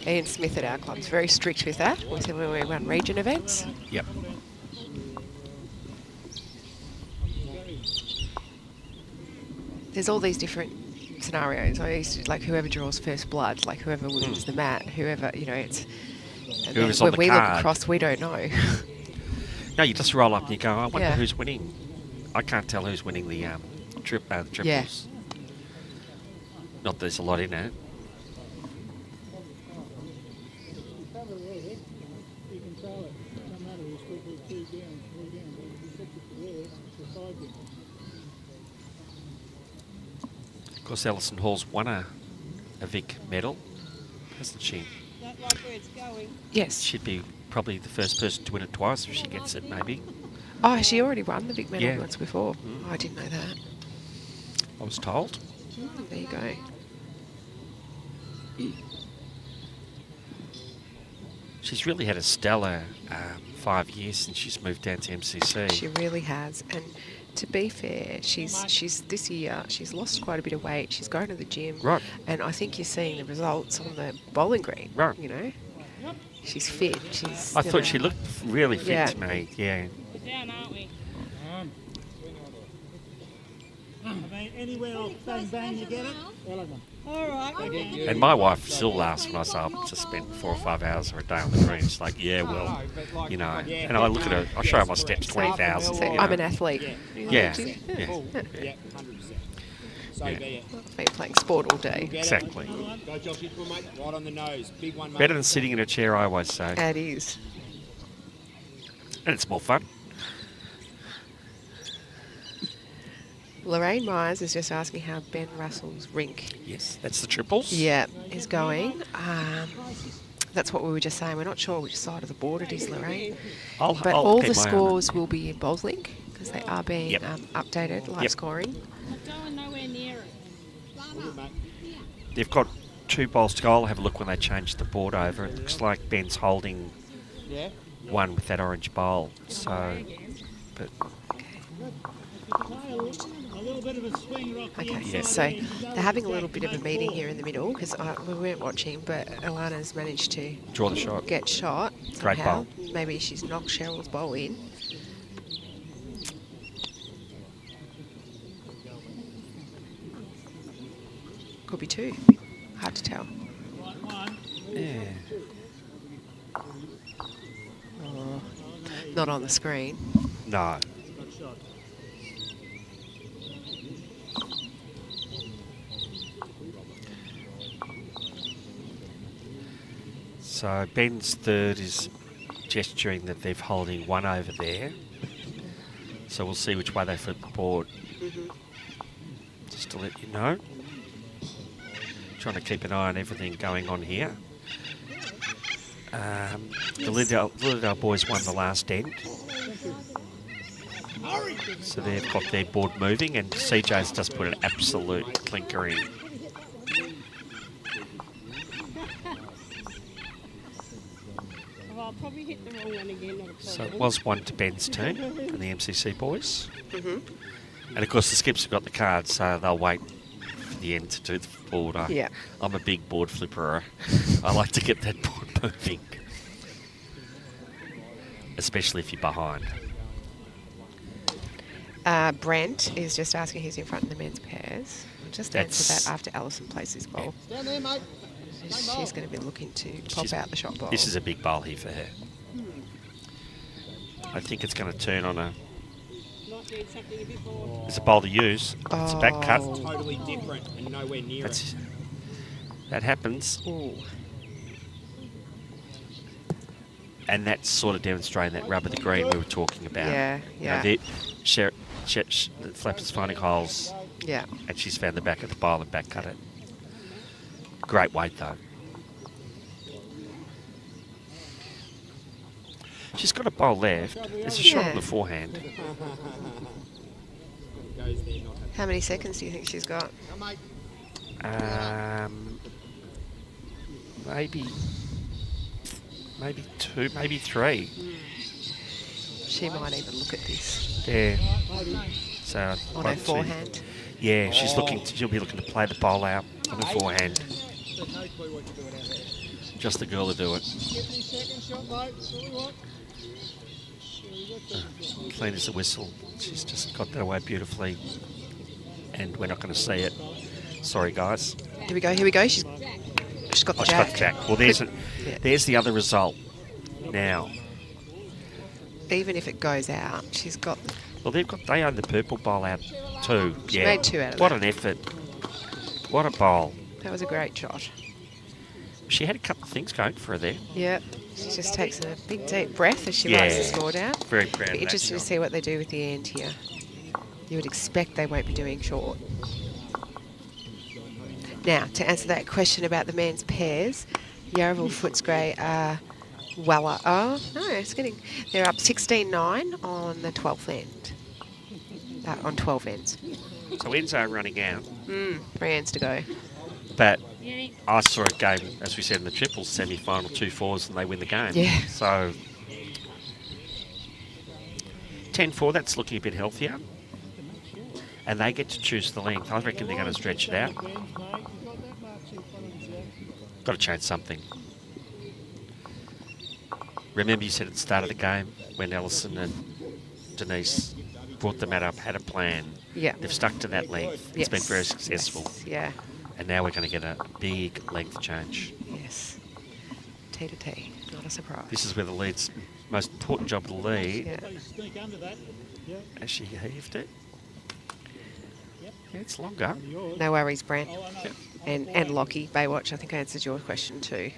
Ian Smith at our club's very strict with that. We said when we run region events. Yep. There's all these different scenarios. I used to, like, whoever draws first blood, like whoever wins the mat, whoever, you know, it's... And Whoever's when on the we card. look across, we don't know. No, you just roll up and you go, I wonder Yeah. who's winning. I can't tell who's winning the triples. Yeah. Not that there's a lot in it. You can throw it. No matter who's quickly 2 down, 3 down. But if you fix it to there, it's a side win. Of course, Alison Hall's won a Vic medal, hasn't she? Don't like where it's going. Yes. She'd be probably the first person to win it twice if she gets it, maybe. Oh, she already won the big medal Yeah. once before. Oh, I didn't know that. I was told. There you go. She's really had a stellar 5 years since she's moved down to MCC. She really has. And to be fair, she's this year, she's lost quite a bit of weight. She's going to the gym. Right. And I think you're seeing the results on the bowling green. Right. You know? She's fit. She's... I thought she looked really fit Yeah. to me, yeah. We're down, aren't we? I mean, anywhere else, bang, bang, you get it? All right. And my wife still asks when I say I've just spent 4 or 5 hours or a day on the green. She's like, yeah, well, you know. And I look at her, I show her my steps, 20,000. So you I'm know. an athlete. Yeah, Yeah, 100%. So Yeah. be it. I've been playing sport all day. Get it. Exactly. Go, Josh, mate. Right on the nose. Big one, mate. Better than sitting in a chair, I always say. That is. And it's more fun. Lorraine Myers is just asking how Ben Russell's rink, Yes, that's the triples. is going. That's what we were just saying. We're not sure which side of the board it is, Lorraine. But I'll all keep the my eye on it. scores will be in BowlsLink because they are being Yep. updated, live Yep. scoring. I'm going nowhere near it. They've got 2 bowls to go. I'll have a look when they change the board over. It looks like Ben's holding one with that orange bowl. So, but little bit of a swing rock. Okay, so they're having a little bit of a meeting here in the middle because we weren't watching, but Alana's managed to Draw the shot. get shot Great somehow. bowl. Maybe she's knocked Cheryl's bowl in. Could be two. Hard to tell. Yeah. Oh, not on the screen. No. So Ben's third is gesturing that they're holding one over there. So we'll see which way they flip the board. Just to let you know. Trying to keep an eye on everything going on here. The Liddell boys won the last end. So they've got their board moving, and CJ's just put an absolute clinker in. Well, I'll probably hit the wrong one again. Not a So it problem. was one to Ben's team and the MCC boys. And of course the skips have got the cards, so they'll wait for the end to do the board. Yeah. I'm a big board flipper. I like to get that board moving. Especially if you're behind. Brent is just asking who's in front of the men's pairs. I'll just answer that after Alison plays this bowl. Down there, mate. She's going to be looking to pop out the shot bowl. This is a big bowl here for her. I think it's going to turn on a... Might need something a bit more. It's a bowl to use. It's a back cut. Totally different and nowhere near it. That happens. Ooh. And that's sort of demonstrating that rubber the green we were talking about. Yeah, yeah. The Flapper's finding holes, Yeah. and she's found the back of the bowl and back cut it. Great weight though. She's got a bowl left. There's a shot on the forehand. Goes there, not How many seconds do you think she's got? Maybe two, maybe three. She might even look at this Yeah. So on her 1, 2. forehand. Yeah, she's looking. She'll be looking to play the bowl out on her forehand. Just the girl to do it. Clean as a whistle. She's just got that away beautifully, and we're not going to see it. Sorry, guys. Here we go. Here we go. She's got the Oh, she's jack. got the jack. Well, there's the other result. Now, Even if it goes out, she's got. well, they own the purple bowl out too. She Yeah. made two out of What that. an effort! What a bowl. That was a great shot. She had a couple of things going for her there. Yep. She just takes a big deep breath as she writes the Yeah. score down. Very proud of that Interested to shot. see what they do with the end here. You would expect they won't be doing short. Now, to answer that question about the men's pairs, Yarraville Footscray are they're up 16-9 on the 12th end. On 12 ends. So ends are running out. 3 ends to go. But I saw a game, as we said in the triples semi-final, 2-4s, and they win the game. Yeah. So 10-4, that's looking a bit healthier. And they get to choose the length. I reckon they're going to stretch it out. Got to change something. Remember you said at the start of the game when Alison and Denise brought the mat up, had a plan. Yeah. They've stuck to that length. It's been very successful. Yes. Yeah. And now we're going to get a big length change. Yes. T to T. Not a surprise. This is where the lead's most important job of the lead. Yeah. Sneak under that. Yeah. As she heaved it. Yeah, it's longer. No worries, Brent. Oh, I know. And Lockie, Baywatch, I think I answered your question too.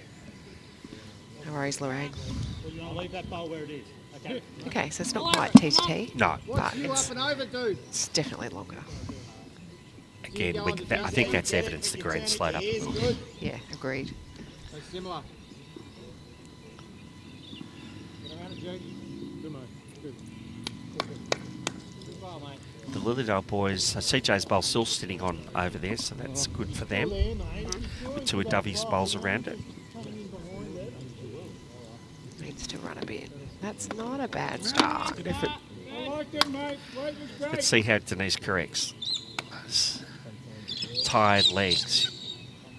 No worries, Lorraine. Well, you want to leave that bowl where it is. Okay. Okay, so it's not quite T to T, No. but You up and over, dude. it's definitely longer. Again, I think that's evidence the green slowed up a little bit. Yeah, agreed. So similar. Get around it, Jake. Good, mate. Good. Good bowl, mate. The Lilydale boys, CJ's bowl still sitting on over there, so that's good for them. There, mate. With two of Dovey's bowls around it. Coming in behind it. Needs to run a bit. That's not a bad start. Good effort. I like it, mate. Wait, was great. Let's see how Denise corrects. tired legs.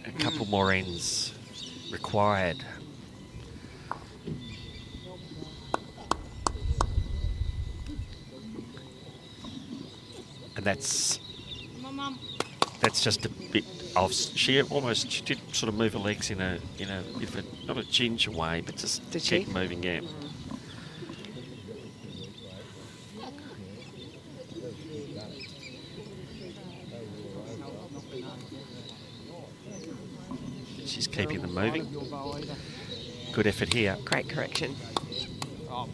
A couple more ends required. And that's just a bit of. She did sort of move her legs in a bit of a, not a ginger way, but just Did keep she? moving. Yeah. She's keeping them moving. Good effort here. Great correction. Oh,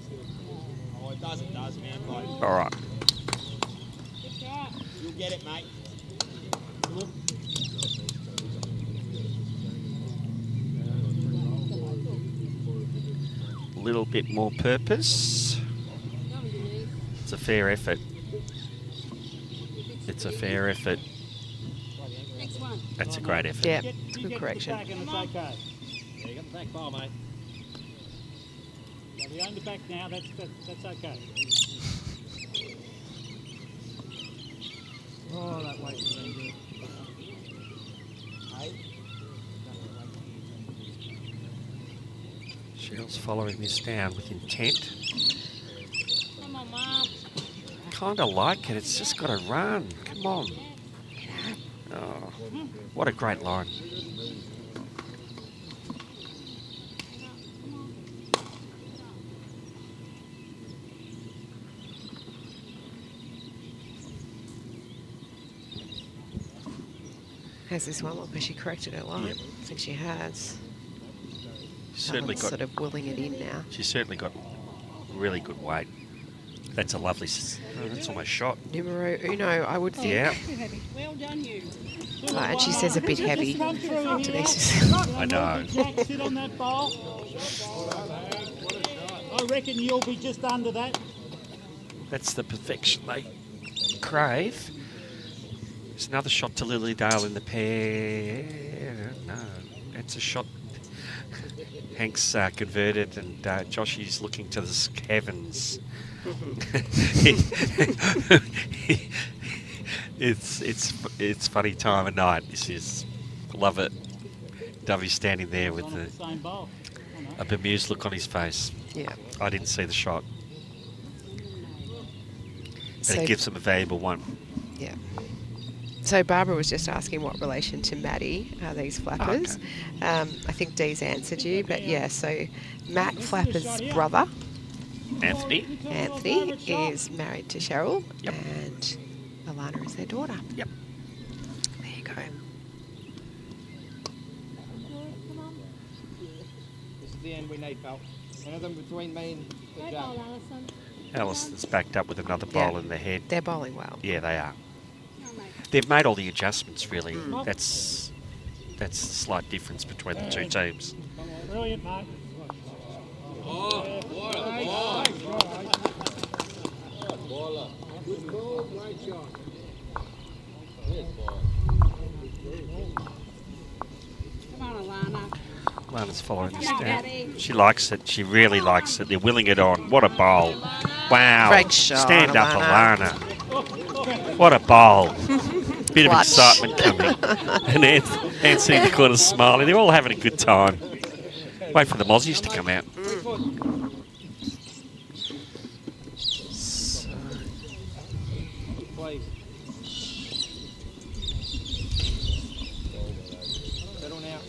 it does, man. Like, All right. you'll get it, mate. A little bit more purpose. It's a fair effort. It's a fair effort. Next one. That's a great effort. Yeah, it's a good correction. Back and it's okay. Yeah, you got the back far, mate. So we own the back now, that's okay. Oh, that weight's been good. Cheryl's following this down with intent. Come on, Mum. Kind of like it. It's just got to run. Come on. Oh, what a great line. Has this one look? Has she corrected her line? Yep. I think she has. Certainly Someone's got. sort of willing it in now. She's certainly got really good weight. That's a lovely. That's almost shot. Numero uno, I would think. Yeah. Well done, you. And she says a bit heavy. Just come through here. Denise. I know. Jack, sit on that bowl. I reckon you'll be just under that. That's the perfection they crave. There's another shot to Lilydale in the pair. No, it's a shot. Hank's converted, and Joshy's looking to the heavens. It's funny time of night. This is, love it. Dovey's standing there with On the same bowl. a bemused look on his face. Yeah. I didn't see the shot, and So, it gives him a valuable one. yeah. So Barbara was just asking what relation to Maddie are these flappers. I think Dee's answered you, but yeah, so Matt Flapper's brother, Anthony. Anthony, is married to Cheryl, Yep. and Alana is their daughter. Yep. There you go. This is the end we need, pal. Anything between me and the Jack. Alison. Alison's backed up with another Yeah. bowl in their head. They're bowling well. Yeah, they are. No, mate. They've made all the adjustments, really. That's the slight difference between the two teams. Brilliant, mate. Come on, Alana. Lana's following this Come on, down. Daddy. She likes it. She really likes it. They're willing it on. What a bowl. Wow. Great shot, Stand up, Alana. Alana. What a bowl. Bit of Clutch. excitement coming. And Anthony in the corner smiling. They're all having a good time. Wait for the Mozzies to come out. Please. Settle now.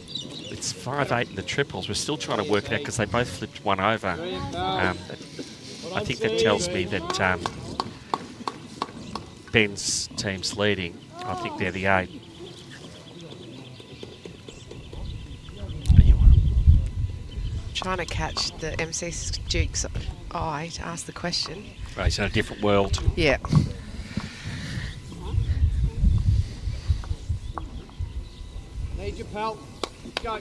It's 5-8 in the triples. We're still trying to work it out because they both flipped one over. I think that tells me that Ben's team's leading. I think they're the 8. Trying to catch the MC Duke's eye to ask the question. Right, he's in a different world. Yeah. Need your pal. Go.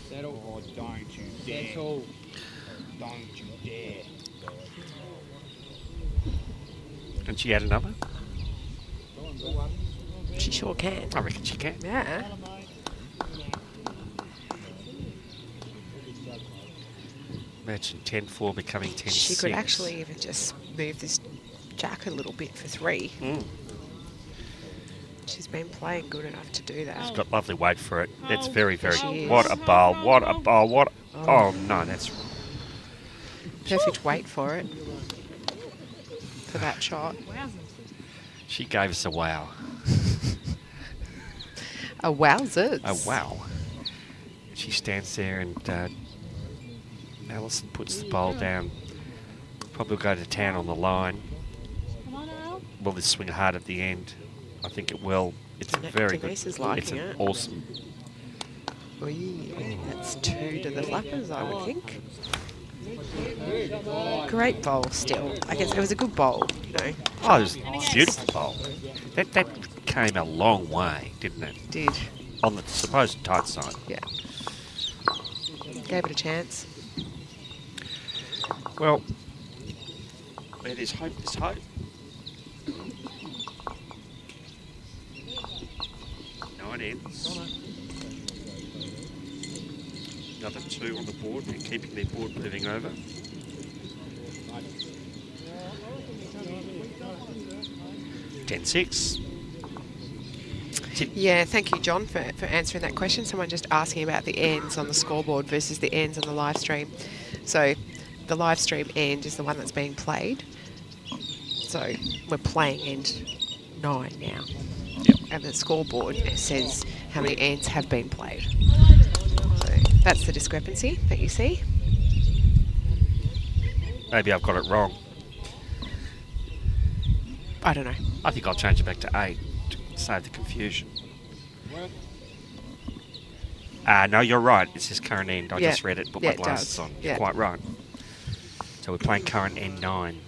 Settle. Oh, don't you dare. Settle. Don't you dare. And she had another? She sure can. I reckon she can. Yeah. Imagine 10-4 becoming 10-6. She could actually even just move this jack a little bit for 3. Mm. She's been playing good enough to do that. She's got lovely weight for it. That's very, very... She is. What a bowl, what a bowl, what... Oh, no, that's... Perfect weight for it. For that shot. She gave us a wow. A wowzers. A wow. She stands there and Alison puts the bowl down. Probably will go to town on the line. Will this swing hard at the end? I think it will. It's a very good. Denise is liking it's an it. awesome. That's 2 to the flappers, I would think. Great bowl still. I guess it was a good bowl, you know. Oh, it was a beautiful bowl. That came a long way, didn't it? Did. On the supposed tight side. Yeah. Gave it a chance. Well, where there's hope, there's hope. Nine ends. Another 2 on the board. They're keeping their board moving over. $10-6. Yeah, thank you, John, for answering that question. Someone just asking about the ends on the scoreboard versus the ends on the live stream. So the live stream end is the one that's being played. So we're playing end 9 now. Yep. And the scoreboard says how many ends have been played. So that's the discrepancy that you see. Maybe I've got it wrong. I don't know. I think I'll change it back to 8 to save the confusion. No, you're right. It says current end. I just read it, put my glasses on. You're quite right. So we're playing current end 9.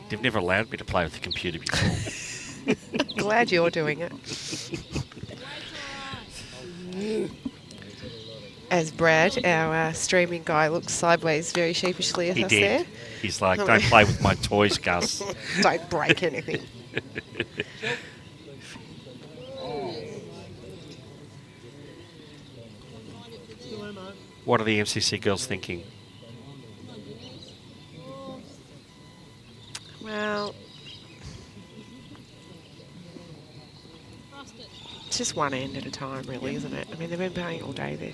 They've never allowed me to play with the computer before. Glad you're doing it. As Brad, our streaming guy, looks sideways very sheepishly at us there. He's like, don't play with my toys, Gus. Don't break anything. What are the MCC girls thinking? Well, it's just one end at a time, really, isn't it? I mean, they've been playing all day there.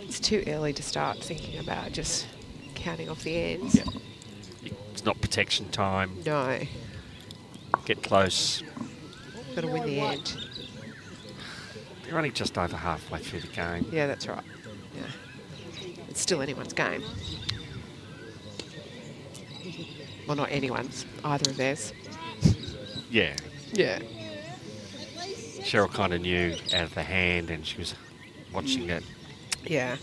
It's too early to start thinking about just counting off the ends. Yeah. It's not protection time. No. Get close. Got to win the end. They're only just over halfway through the game. Yeah, that's right. Yeah. It's still anyone's game. Well, not anyone's, either of theirs. Yeah. Yeah. Cheryl kind of knew out of the hand and she was watching it. Yeah.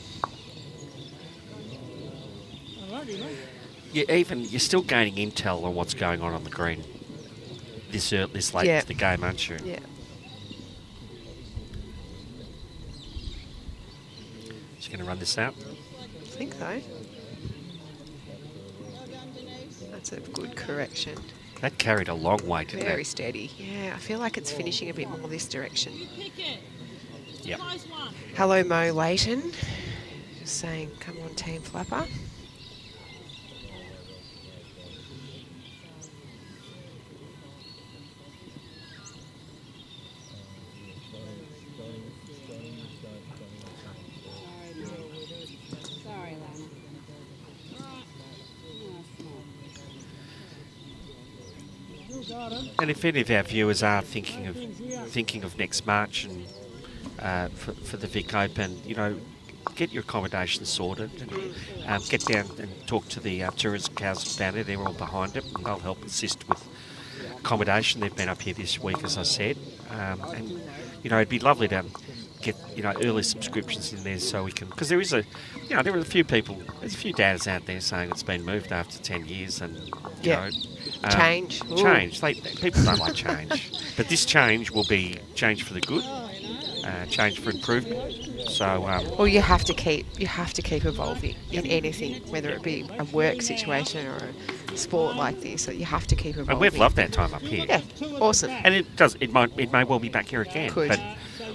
Yeah, even you're still gaining intel on what's going on the green this late into the game, aren't you? Yeah. She's going to run this out. I think so. That's a good correction. That carried a long way, didn't Very it? steady. Yeah, I feel like it's finishing a bit more this direction. Yep. Hello, Mo Leighton. Just saying, come on, Team Flapper. Sorry, Alana. And if any of our viewers are thinking of next March and for the Vic Open, you know, get your accommodation sorted and get down and talk to the tourism council down there. They're all behind it and they'll help assist with accommodation. They've been up here this week, as I said, and you know, it'd be lovely to get, you know, early subscriptions in there so we can, because there is a, you know, there are a few people, there's a few dads out there saying it's been moved after 10 years and, you know, change. Change. People don't like change. But this change will be change for the good, change for improvement. So, well, you have to keep evolving in anything, whether it be a work situation or sport like this that you have to keep evolving. And we've loved that time up here. Yeah, awesome. And it may well be back here again. Could. But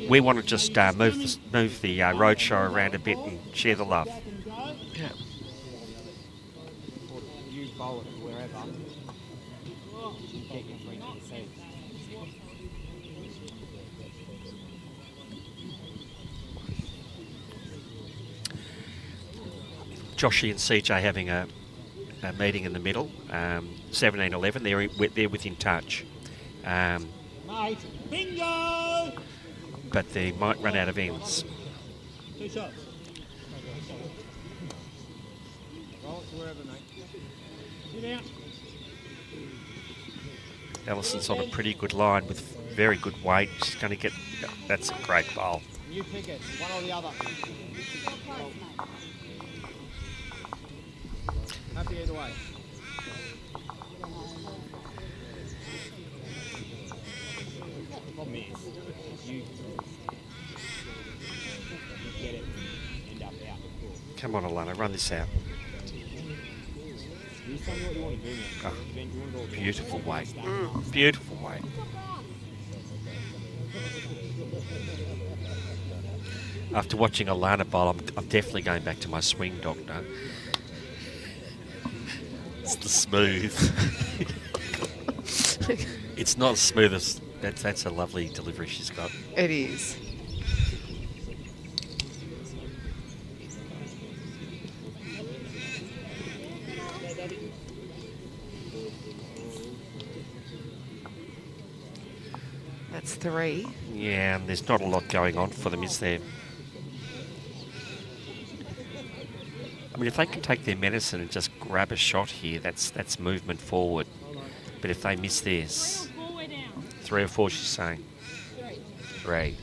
we want to just move the roadshow around a bit and share the love. Yeah. Or you bowl it wherever. Get your free seat. Joshy and CJ having a meeting in the middle. 17-11, they're within touch. Mate, bingo! But they might run out of ends. 2 shots. Roll it to wherever, mate. Sit down. Alison's on a pretty good line with very good weight. She's going to get... That's a great bowl. You pick it, one or the other. Happy either way. Problem is, you get it, end up out. Come on, Alana, run this out. You tell me what you want to do now. Oh, Ben, do you want to go beautiful weight. Beautiful weight. After watching Alana bowl, I'm definitely going back to my swing doctor. It's the smooth. It's not as smooth as... That's a lovely delivery she's got. It is. That's 3. Yeah, and there's not a lot going on for them, is there? I mean, if they can take their medicine and just grab a shot here, that's movement forward. But if they miss this, 3 or 4, she's saying. 3.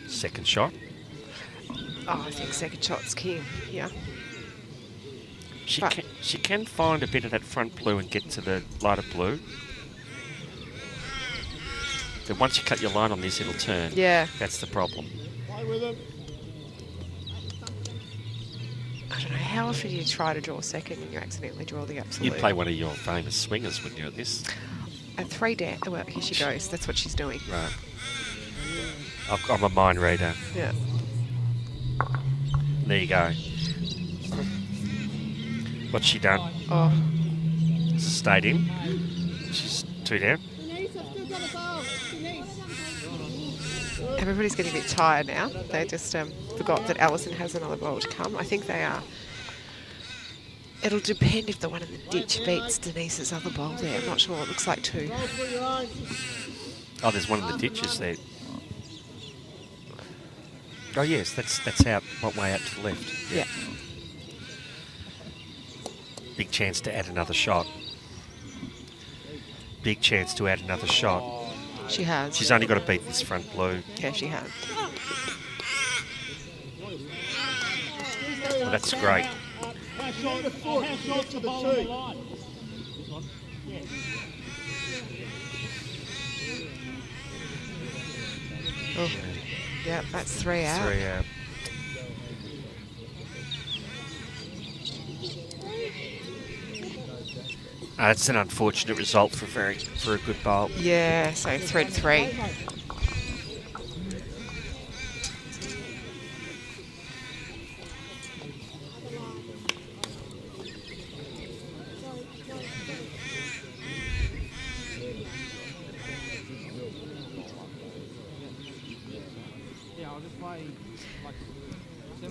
Second shot. Oh, I think second shot's king. Yeah. She can find a bit of that front blue and get to the lighter blue. But once you cut your line on this, it'll turn. Yeah. That's the problem. Play with him. I don't know, how often do you try to draw second and you accidentally draw the absolute? You'd play one of your famous swingers, wouldn't you, at this? And 3 down. Well, here she goes. That's what she's doing. Right. I'm a mind reader. Yeah. There you go. What's she done? Oh, Stayed in. She's 2 down. Denise, I've still got a bowl. Denise. everybody's getting a bit tired now. They just forgot that Alison has another bowl to come. I think they are. It'll depend if the one in the ditch beats Denise's other bowl there. I'm not sure. It looks like 2. Oh, there's one in the ditches there. Oh yes, that's out, one way out to the left. Yeah. Big chance to add another shot. Big chance to add another shot. She has. She's only got to beat this front blue. Yeah, she has. Well, that's great. How short to the 2? Oh, yeah, that's 3 out. 3 out. It's an unfortunate result for a good bowl. Yeah, so 3 to 3.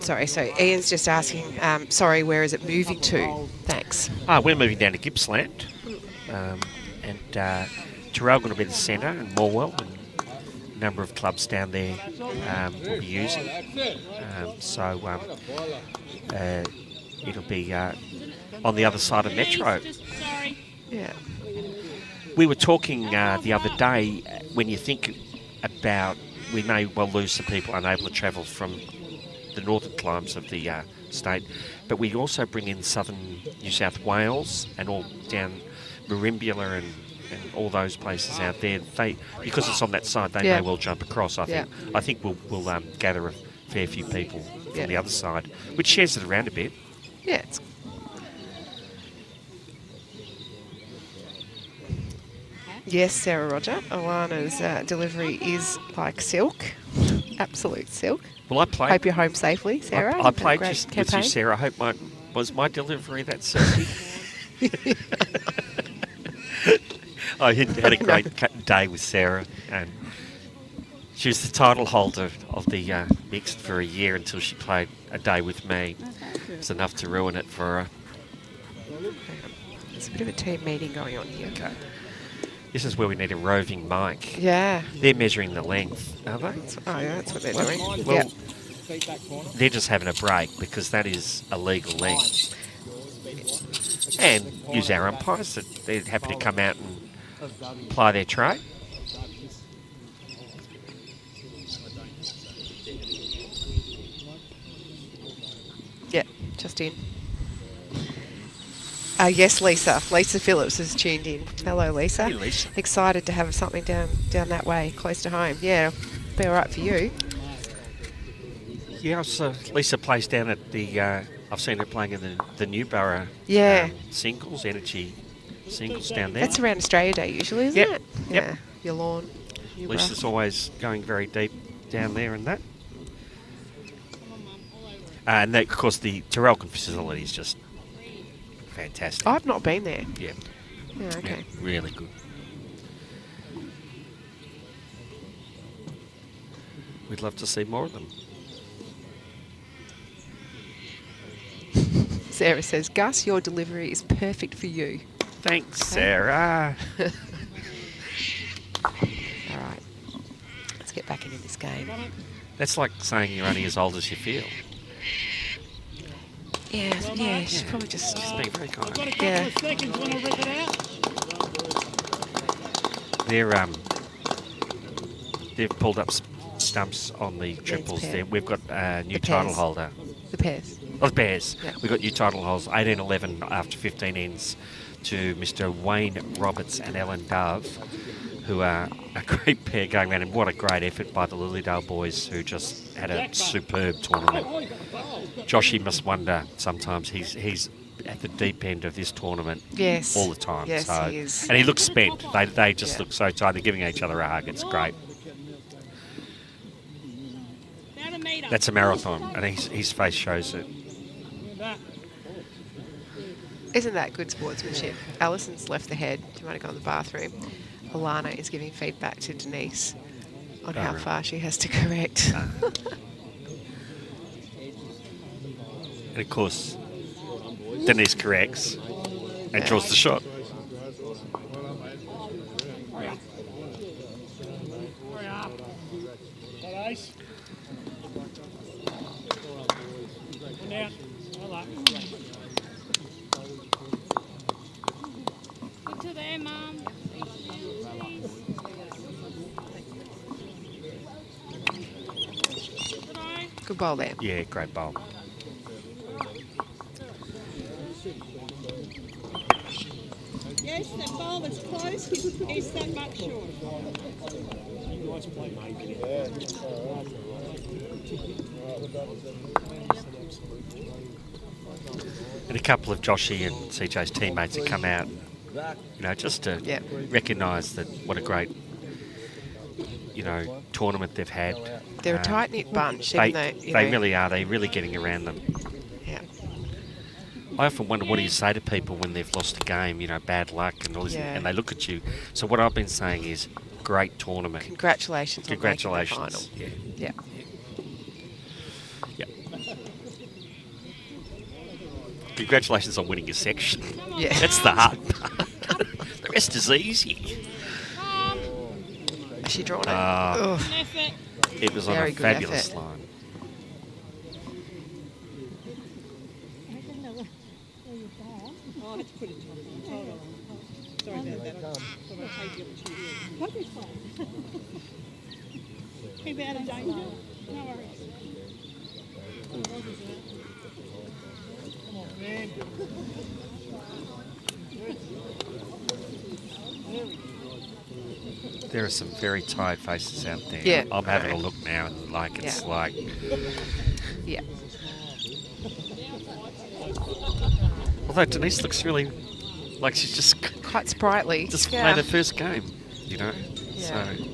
Sorry, so Ian's just asking, sorry, where is it moving to? Thanks. We're moving down to Gippsland. And Cheryl going to be the centre, and Morwell, and a number of clubs down there will be using. It'll be on the other side of Metro. Yeah. We were talking the other day, when you think about, we may well lose some people unable to travel from the northern climes of the state, but we also bring in southern New South Wales and all down Merimbula and all those places out there. They, because it's on that side, they may well jump across. I think we'll gather a fair few people from the other side, which shares it around a bit. Yeah, Yes, Sarah Roger. Alana's delivery is like silk, absolute silk. Well, I played. Hope you're home safely, Sarah. I Had a played great just with campaign. you, Sarah. I hope my delivery that silky. I had a great day with Sarah, and she was the title holder of the mixed for a year until she played a day with me. It's enough to ruin it for her. There's a bit of a team meeting going on here. Okay. This is where we need a roving mic. Yeah. They're measuring the length, are they? Oh, yeah, that's what they're doing. Well, Yep. they're just having a break because that is a legal length. And use our umpires that they're happy to come out and ply their trade. Yeah, just in. Yes, Lisa. Lisa Phillips has tuned in. Hello, Lisa. Hey, Lisa. Excited to have something down that way, close to home. Yeah, be all right for you. Yeah, so Lisa plays down at the. I've seen her playing in the Newborough. Yeah. Singles, energy singles down there. That's around Australia Day usually, isn't Yep, it? yep. Yeah. Your lawn. Newborough. Lisa's always going very deep down there and that. And that, of course, the Terrelkin facility is just fantastic. I've not been there. Yeah. Yeah, okay. Yeah, really good. We'd love to see more of them. Sarah says, Gus, your delivery is perfect for you. Thanks, Sarah. All right. Let's get back into this game. That's like saying you're only as old as you feel. Yeah, she's probably just Being very kind. yeah. Seconds when I rip it out. They've pulled up stumps on the triples pair. there. We've got a new The title pairs. holder. The pairs. Oh, the Bears. Yeah. We've got new title holders, 18-11 after 15 ends to Mr. Wayne Roberts and Ellen Dove, who are a great pair going around, and what a great effort by the Lilydale boys who just had a superb tournament. Joshy must wonder sometimes he's at the deep end of this tournament Yes. all the time. Yes, so, he is. And he looks spent. They just Yeah. look so tired. They're giving each other a hug. It's great. About a metre. That's a marathon, and his face shows it. Isn't that good sportsmanship? Alison's left the head. She might have gone to the bathroom. Alana is giving feedback to Denise on how right. far she has to correct. And of course, Denise corrects and draws the shot. Ace. One out. Well luck. Good to there, Mum. Good eye. Good bowl there. Yeah, great bowl. Yes, that ball was close. He's that much short. And a couple of Joshy and CJ's teammates have come out, just to Yeah. recognise that what a great, tournament they've had. They're a tight-knit bunch, They, even though, they really are. They're really getting around them. Yeah. I often wonder, what do you say to people when they've lost a game, bad luck and all this, Yeah. and they look at you. So what I've been saying is, great tournament. Congratulations. on making the final. Congratulations. Yeah. Yeah. Yeah. Congratulations on winning your section. Yeah. That's the hard part. The rest is easy. Has she drawn it? Ah. Ugh. An effort. It was on Very a good fabulous effort. line. Oh, I had to put it on. Hold on. Sorry about that. Thought I'd take the opportunity. That'd be fine. Keep out of danger. No worries. There are some very tired faces out there. Yeah. I'm having a look now, and it's Yeah. like, Yeah. although Denise looks really Like she's just Quite sprightly. played her first game, you know. Yeah. So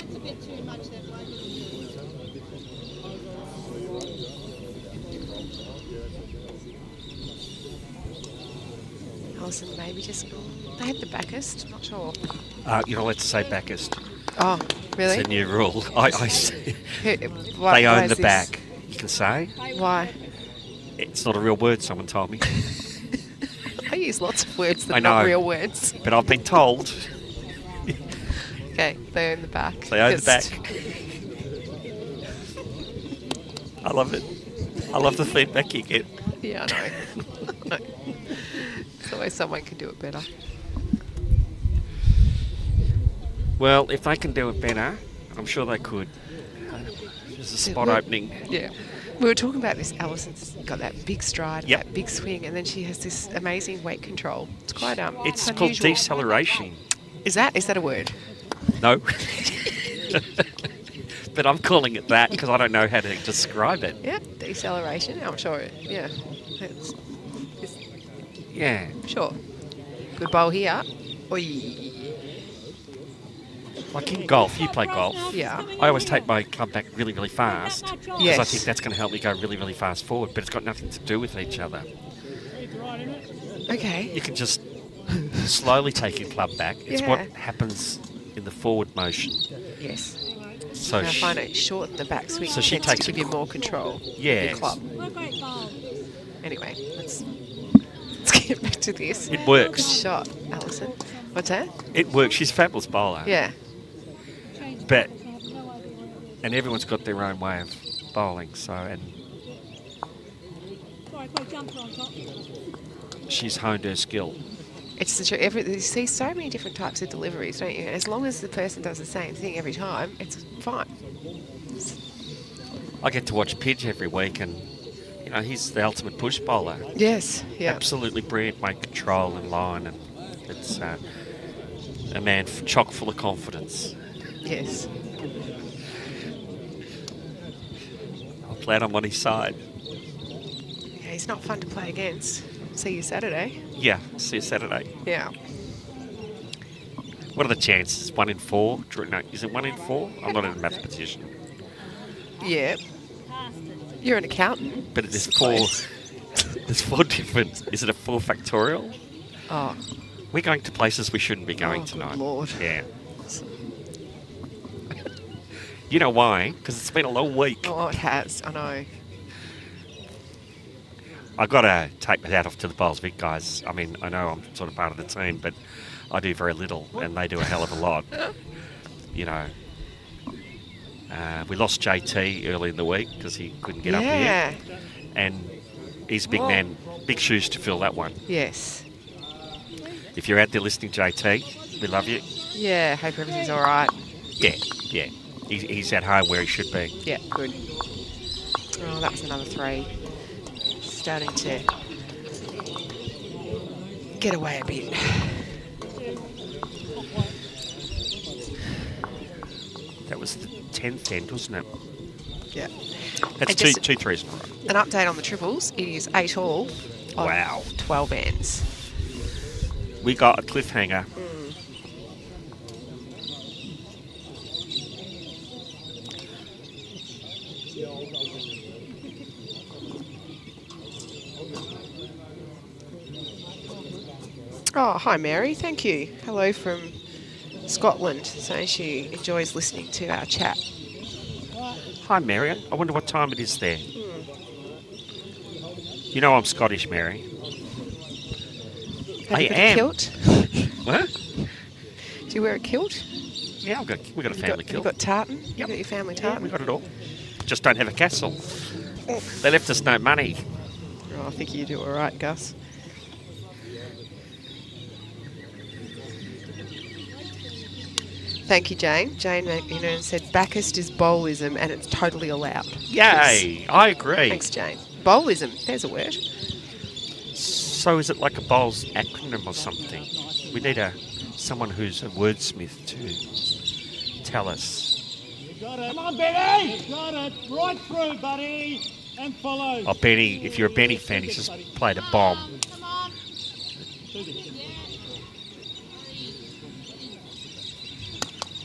It's a bit too much that way. Alison maybe just... They had the backest, not sure. you're not allowed to say backest. Oh, really? It's a new rule. I see. Why They own is the this? back. You can say Why? it's not a real word. Someone told me, I use lots of words that I are not know. real words. but I've been told Okay, they own the back. they own the back. Just- I love it. I love the feedback you get. Yeah, I know. It's always someone can do it better. Well, if they can do it better, I'm sure they could. There's a spot opening. Yeah. We were talking about this. Alison's got that big stride, and Yep. that big swing, and then she has this amazing weight control. It's quite It's called unusual. deceleration. Is that a word? No. But I'm calling it that because I don't know how to describe it. Yeah, deceleration. I'm sure. Yeah. It's, Yeah. sure. Good bowl here. Oi. Like in golf, you play golf. Yeah. I always take my club back really, really fast because I Yes. think that's going to help me go really, really fast forward, but it's got nothing to do with each other. Okay. You can just slowly take your club back. It's Yeah. what happens in the forward motion. Yes. So And I find it shorten the backswing. So she tends takes to give you more control. of Yeah. Your club. What a great bowl. Anyway, let's get back to this. it Good works. shot, Alison. What's that? It works. She's a fabulous bowler. Yeah. But, and everyone's got their own way of bowling, so, and Sorry, I put a jumper on top. she's honed her skill. It's the truth. You see so many different types of deliveries, don't you? And as long as the person does the same thing every time, it's fine. I get to watch Pidge every week, and, you know, he's the ultimate push bowler. Yes. Yeah. Absolutely brilliant, mate, control and line, and it's a man chock full of confidence. Yes. I'm glad I'm on his side. Yeah, he's not fun to play against. See you Saturday. Yeah, see you Saturday. Yeah. What are the chances? 1 in 4? No, is it 1 in 4? I'm not a mathematician. Yeah. You're an accountant. But there's Close. 4. There's 4 different. Is it a 4 factorial? Oh. We're going to places we shouldn't be going Oh, good tonight. Lord. Yeah. You know why? Because it's been a long week. Oh, it has. I know. I've got to take my hat off to the Bowls Vic guys. I mean, I know I'm sort of part of the team, but I do very little, and they do a hell of a lot. You know, we lost JT early in the week because he couldn't get up Yeah. here, and he's a big man, big shoes to fill that one. Yes. If you're out there listening, JT, we love you. Yeah. Hope everything's all right. Yeah, yeah. He's at home where he should be. Yeah. Good. Oh, that was another 3. Starting to get away a bit. That was the 10th end, wasn't it? Yeah. That's And just- two threes in a row. An update on the triples. It is 8 all. on Wow. 12 ends. We got a cliffhanger. Oh, hi Mary, thank you. Hello from Scotland, saying she enjoys listening to our chat. Hi, Mary. I wonder what time it is there. You know I'm Scottish, Mary. Have I you got am. a kilt? What? Do you wear a kilt? Yeah, we got a family You kilt. got tartan? You Yep. got your family Yeah, tartan? we got it all. Just don't have a castle. They left us no money. Oh, I think you do all right, Gus. Thank you, Jane. Jane McInerney said Backist is bowlism and it's totally allowed. Yay! I agree. Thanks, Jane. Bowlism, there's a word. So is it like a bowls acronym or something? We need a someone who's a wordsmith to tell us. You got it. Come on, Benny! You got it. Right through, buddy. And follow. Oh, Benny, if you're a Benny fan, he's just played a bomb. Come on. To the-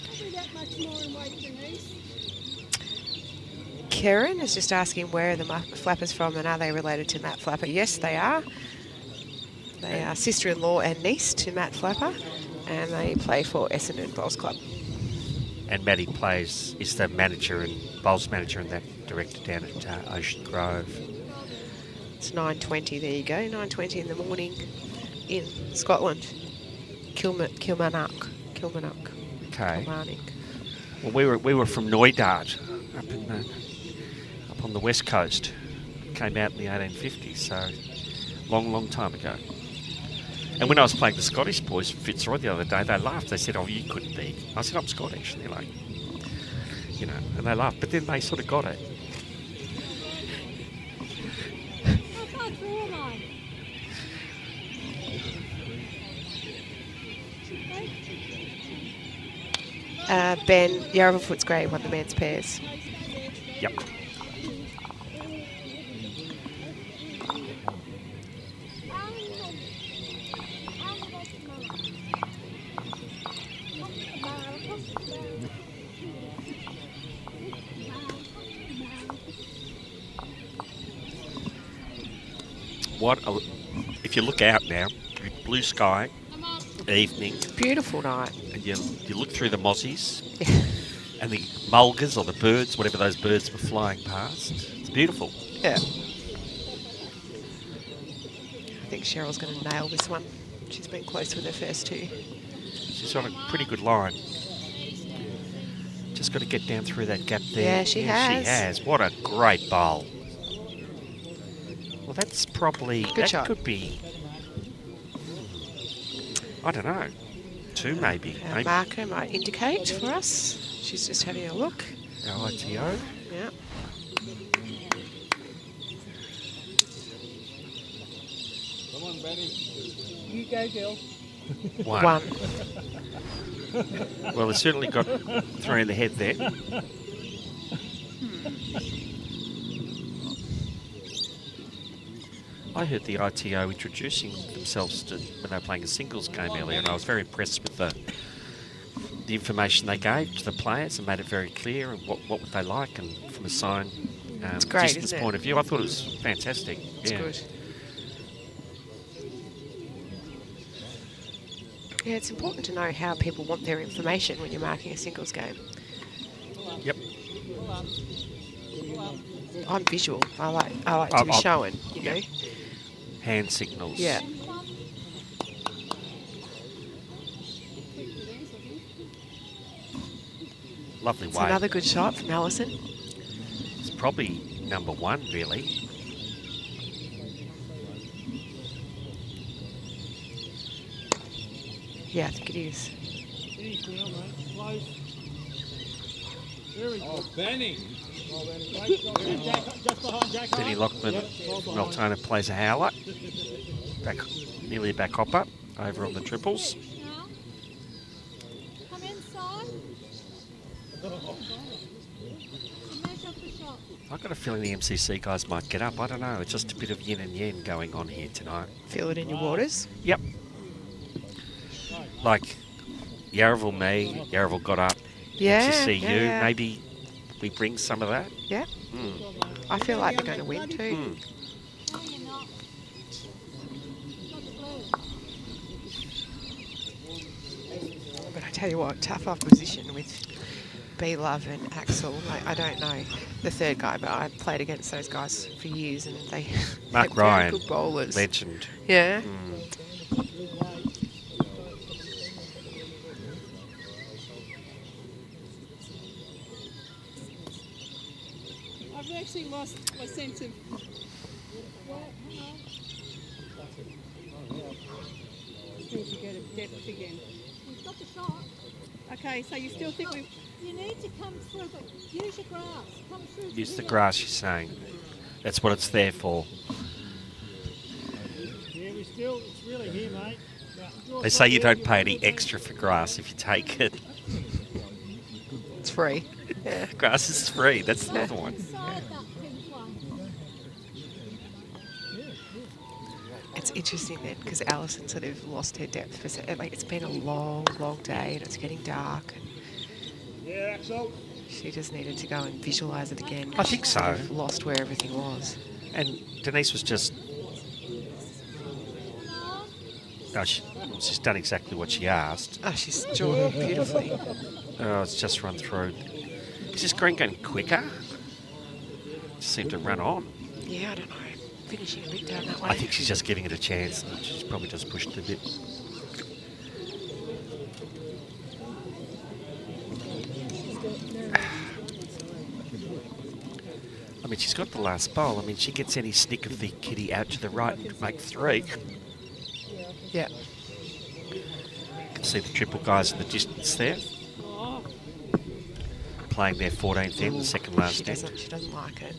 Don't be that much more in weight, Denise. Karen is just asking where are the Flappers from and are they related to Matt Flapper? Yes, they are. They are sister-in-law and niece to Matt Flapper, and they play for Essendon Bowls Club. And Matty is the manager and bowls manager and that director down at Ocean Grove. It's 9:20. There you go. 9:20 in the morning in Scotland. Kilmarnock. Okay. Kilmarnock. Well, we were from Knoydart up on the west coast. Came out in the 1850s, so long time ago. And when I was playing the Scottish boys for Fitzroy the other day, they laughed. They said, "Oh, you couldn't be." I said, "I'm Scottish." And they're like, you know, and they laughed. But then they sort of got it. How far through am I? Ben Yarraville Footscray won the men's pairs. Yep. If you look out now, blue sky, evening, Beautiful night. and you look through the mozzies and the mulgars or the birds, whatever those birds were flying past. It's beautiful. Yeah. I think Cheryl's going to nail this one. She's been close with her first two. She's on a pretty good line. Just got to get down through that gap there. Yeah, she has. She has. What a great bowl. Well, that's probably... Good that shot. could be... I don't know. Two, maybe. Our Maybe marker might indicate for us. She's just having a look. our ITO. Yeah. Come on, Benny. You go, girl. One. Well, they certainly got three in the head there. I heard the ITO introducing themselves when they were playing a singles game earlier, and I was very impressed with the information they gave to the players and made it very clear and what would they like, and from a sign great, distance isn't it? point of view, I thought it was fantastic. It's good. Yeah, it's important to know how people want their information when you're marking a singles game. Yep. I'm visual. I like to be shown, you know. Hand signals. Yeah. Lovely It's way. another good shot from Alison. It's probably number one, really. Yeah, I think it is. Finish now, mate. Close. Very good. Oh, Benny. Great shot. Just behind Jack. Benny Lockman from Altona plays a howler. Nearly a back hopper over on the triples. Now, come inside. Measure up the shot. I've got a feeling the MCC guys might get up. I don't know. It's just a bit of yin and yang going on here tonight. Feel it in your waters. Yep. Like Yarraville, me. Yarraville got up. Yeah. MCC you. yeah. Maybe we bring some of that. Yeah. I feel like they're going to win too. Hmm. No, you're not. Not blue. But I tell you what, tough opposition with B Love and Axel. I don't know the third guy, but I played against those guys for years, and they Mark they're very Ryan, good bowlers. legend. Yeah. I've actually lost my sense of. Well, hang on. Need to get a depth again. We've got the shot. Okay, so you still think we? You need to come through, but use your grass. Come through. Use the grass, you're saying. That's what it's there for. Yeah, it's really here, mate. They say you don't pay any extra for grass if you take it. It's free. Yeah. Grass is free. That's another one. Inside that pink one. It's interesting then because Alison sort of lost her depth for like it's been a long, long day and it's getting dark. And Yeah, Axel. she just needed to go and visualise it again. I think She sort so. of lost where everything was. And Denise was just... Oh, she's done exactly what she asked. Oh, she's drawn beautifully. Oh, it's just run through. Is this green going quicker? Just seemed to run on. Yeah, I don't know. Finishing a bit down that way. I think she's just giving it a chance. She's probably just pushed it a bit. I mean, she's got the last bowl. I mean, she gets any snick of the kitty out to the right and make 3. Yeah. You can see the triple guys in the distance there. Playing their 14th end, the second last end. She doesn't like it.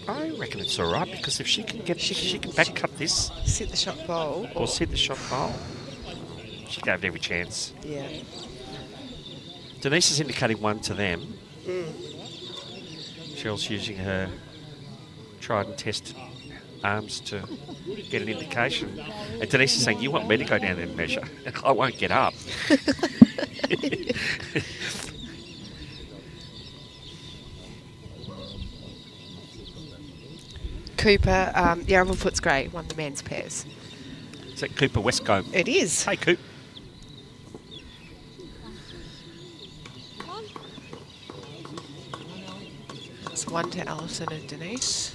I reckon it's all right because if she can back cut this Sit the shot bowl. or sit the shot bowl, she can have every chance. Yeah. Denise is indicating 1 to them. Cheryl's using her tried and tested arms to get an indication. And Denise is saying, you want me to go down there and measure? I won't get up. Cooper, the oval foot's great, won the men's pairs. Is that Cooper Westcombe? It is. Hey, Coop. It's 1 to Alison and Denise.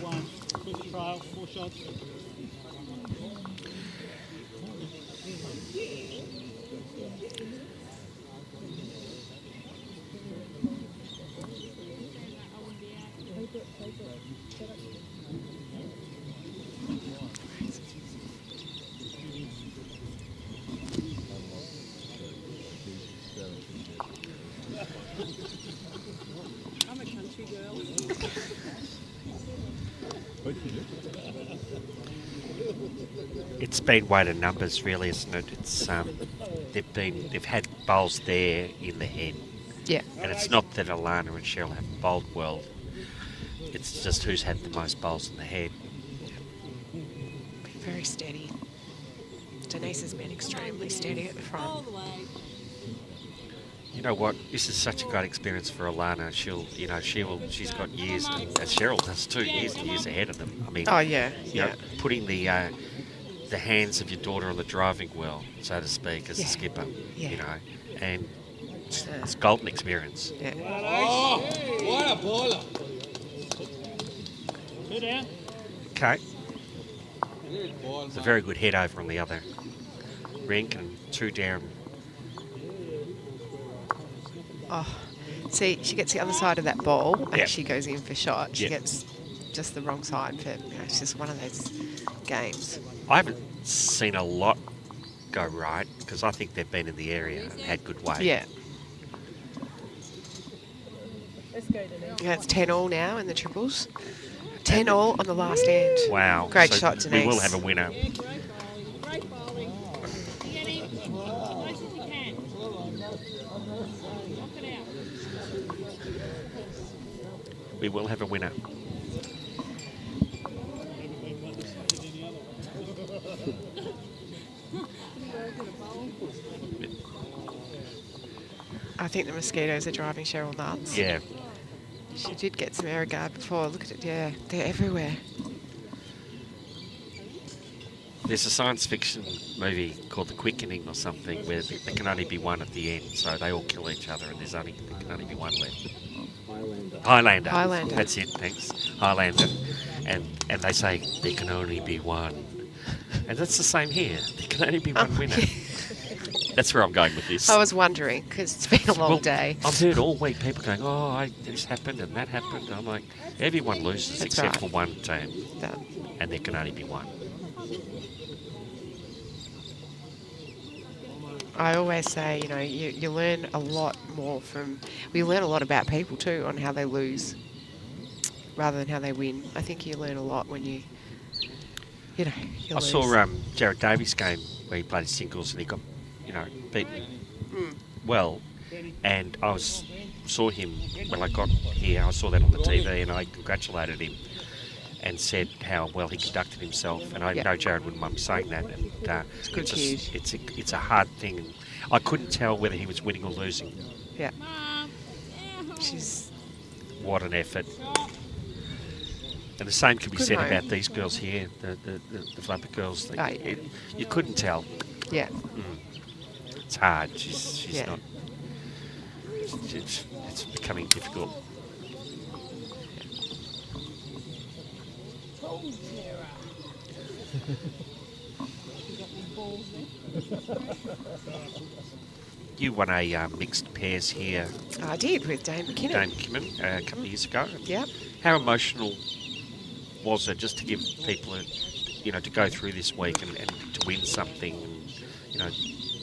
One. Quick trial, 4 shots. I'm a country girl. It's been weight of numbers, really, isn't it? It's they've had bowls there in the head, Yeah. and it's not that Alana and Cheryl have bowled well. It's just who's had the most bowls in the head. Been very steady. Denise has been extremely steady at the All front. the way. You know what? This is such a great experience for Alana. She's got years, as Cheryl does too, years and years ahead of them. I mean, Oh, yeah. you know, putting the hands of your daughter on the driving wheel, so to speak, as Yeah. a skipper, Yeah. you know, and It's, it's a golden experience. yeah. Oh, what a baller. 2 down. Okay. It's a very good head over on the other rink and 2 down. Oh, see, she gets the other side of that ball and Yeah. she goes in for shot. She Yeah. gets just the wrong side for, it's just one of those games. I haven't seen a lot go right because I think they've been in the area and had good weight. Yeah. Yeah, it's 10 all now in the triples. 10 all on the last end. Wow. Great So shot, Denise. We will have a winner. Yeah, great bowling. Great bowling. Get him. As close as you can. Knock it out. We will have a winner. I think the mosquitoes are driving Cheryl nuts. Yeah. She did get some air guard before. Look at it, yeah. They're everywhere. There's a science fiction movie called The Quickening or something where there can only be one at the end, so they all kill each other and there can only be one left. Highlander. Highlander. That's it, thanks. Highlander. And they say there can only be one. And that's the same here. There can only be one winner. That's where I'm going with this. I was wondering, because it's been a long Well, day. I've heard all week people going, this happened and that happened. I'm like, everyone loses That's except right. for one team. Done. And there can only be one. I always say, you know, you learn a lot more from... We learn a lot about people too on how they lose rather than how they win. I think you learn a lot when you know, you I lose. saw Jared Davies' game where he played singles and he got, you know, beaten well. And I saw him when I got here. I saw that on the TV and I congratulated him and said how well he conducted himself. And I know Jared wouldn't mind me saying that. And it's a hard thing. And I couldn't tell whether he was winning or losing. Yeah. What an effort. And the same can be said about these girls here, the flapper girls. You couldn't tell. Yeah. It's hard. She's not. It's becoming difficult. You won a mixed pairs here. I did with Dame McKinnon. A couple of years ago. Yeah. How emotional was it just to give people, to go through this week and to win something? And,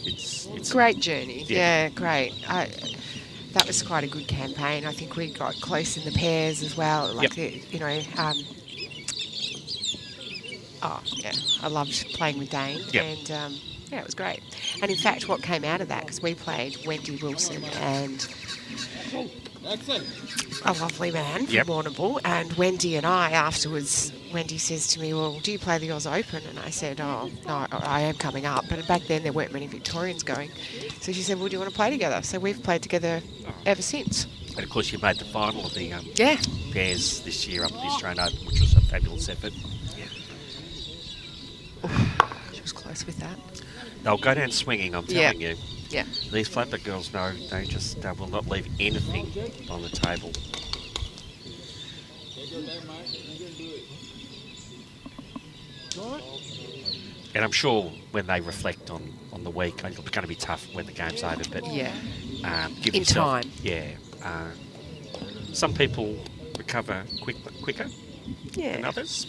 it's a great journey. Yeah, great. That was quite a good campaign. I think we got close in the pairs as well. I loved playing with Dane. And it was great. And in fact, what came out of that, because we played Wendy Wilson and a lovely man from Warrnambool, and Wendy and I afterwards, Wendy says to me, well, do you play the Oz Open? And I said, oh, no, I am coming up. But back then there weren't many Victorians going. So she said, well, do you want to play together? So we've played together ever since. And of course you made the final of the pairs this year up at the Australian Open, which was a fabulous effort. She was close with that. They'll go down swinging, I'm telling you. Yeah. These flapper girls know they just will not leave anything on the table. And I'm sure when they reflect on the week, it's going to be tough when the game's over. But give in yourself, time. Yeah. Some people recover quicker than others.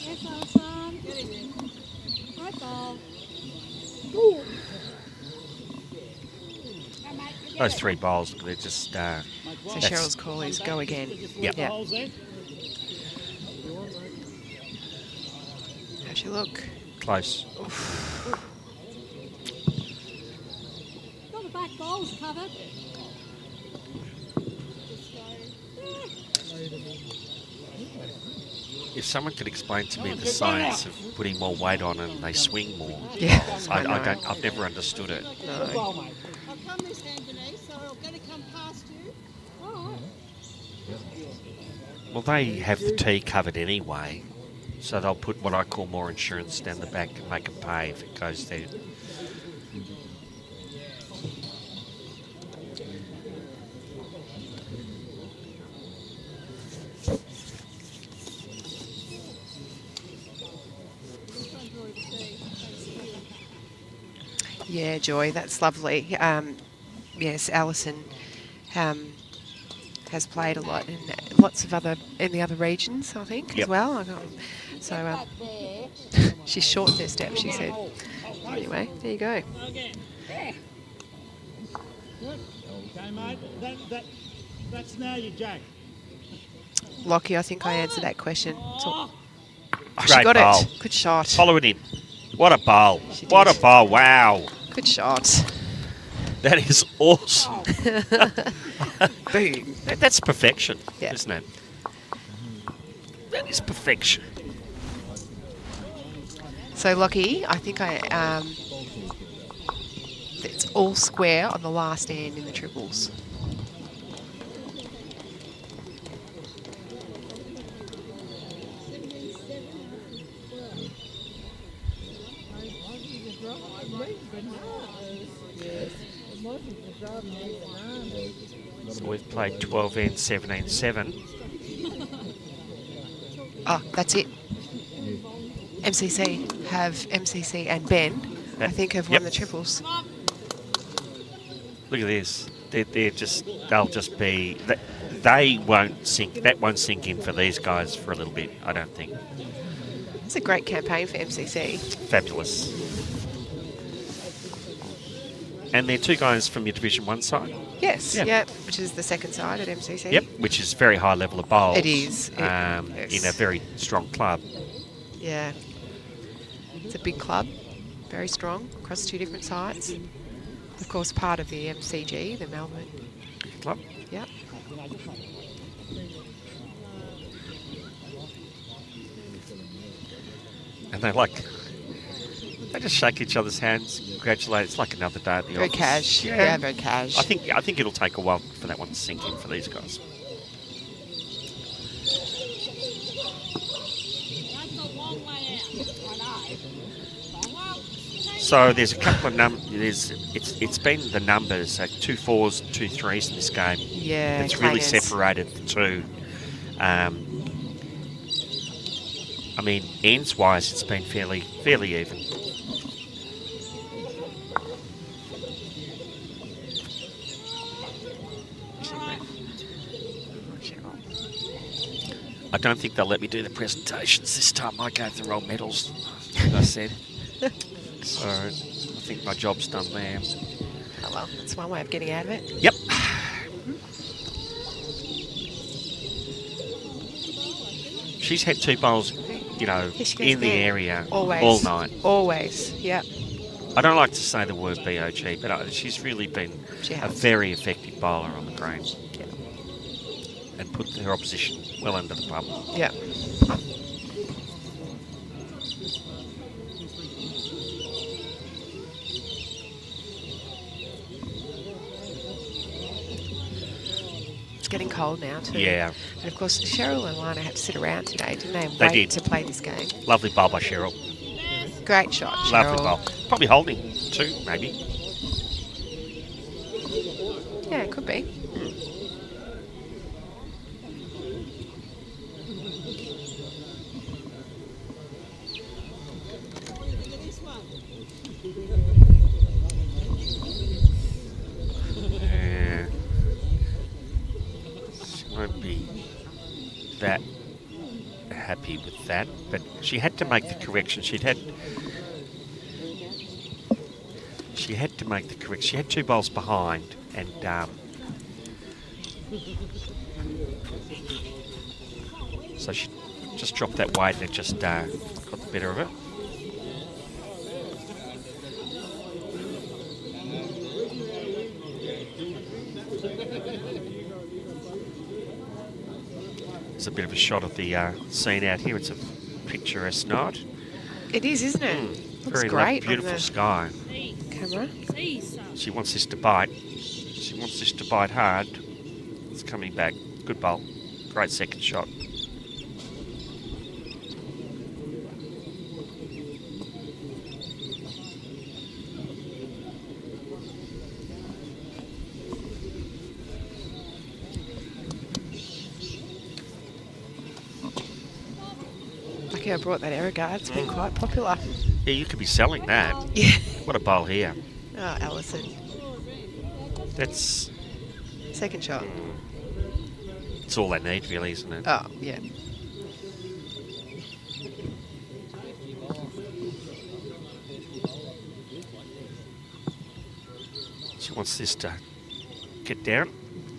Yes, Alison. Right ball. Ooh. Those three bowls, they're just... so Cheryl's call is go again. Yep. Yeah. How's you look? Close. Got the back bowls covered. If someone could explain to me the science of putting more weight on and they swing more, I've never understood it. No. I'll come this hand, Denise, so I'm going to come past you. All right. Well, they have the tee covered anyway, so they'll put what I call more insurance down the back and make them pay if it goes there. Yeah, Joy, that's lovely. Yes, Alison has played a lot in lots of in the other regions, I think, as well. So she's short their step, she said. Anyway, there you go. Okay, mate. That's now your jack. Lockie, I think I answered that question. Great she got bowl. it. Good shot. Follow it in. What a bowl. What did. a bowl. Wow. Good shot. That is awesome. Boom. That's perfection, Yeah. isn't it? That is perfection. So, Lockie, I think it's all square on the last end in the triples. So we've played 12-8, 17-7. Oh, that's it. MCC and Ben, I think, have won the triples. Look at this. They'll just be. They won't sink. That won't sink in for these guys for a little bit, I don't think. It's a great campaign for MCC. Fabulous. And they're two guys from your Division 1 side? Yes, Yeah. yeah, which is the second side at MCC. Yep, which is very high level of bowls. It is. In a very strong club. Yeah. It's a big club, very strong, across 2 different sides. Of course, part of the MCG, the Melbourne Club. Yep. And they just shake each other's hands, congratulate. It's like another day at the Very office. cash. Yeah, very cash. I think it'll take a while for that one to sink in for these guys. That's a long way out. I know. Well, So there's a couple of numbers. It's been the numbers, so 2 4s, 2 3s in this game. Yeah, It's really clangers. separated the two. I mean, ends-wise, it's been fairly even. I don't think they'll let me do the presentations this time. I gave the wrong medals, as I said. So I think my job's done there. Oh, well, that's one way of getting out of it. Yep. She's had 2 bowls, you know, Here she goes in the again. area Always. all night. Always, yep. I don't like to say the word BOG, but she's really been She a has. very effective bowler on the green Yep. and put her opposition well under the pump. Yep. It's getting cold now too. Yeah. And of course, Cheryl and Alana had to sit around today, didn't they? And They wait did. to play this game. Lovely bowl by Cheryl. Great shot, Cheryl. Lovely bowl. Probably holding 2, maybe. Yeah, it could be. Yeah. She won't be that happy with that, but she had to make the correction. She had to make the correction. She had 2 bowls behind, and so she just dropped that weight and it just got the better of it. There's a bit of a shot of the scene out here. It's a picturesque night. It is, isn't it? Looks Very great beautiful on the sky. camera. see some. She wants this to bite. She wants this to bite hard. It's coming back. Good bowl. Great second shot. Lucky I brought that error guard. It's been quite popular. Yeah, you could be selling that. Yeah. What a bowl here. Oh, Alison. That's Second shot. it's all they need, really, isn't it? Oh, yeah. She wants this to get down.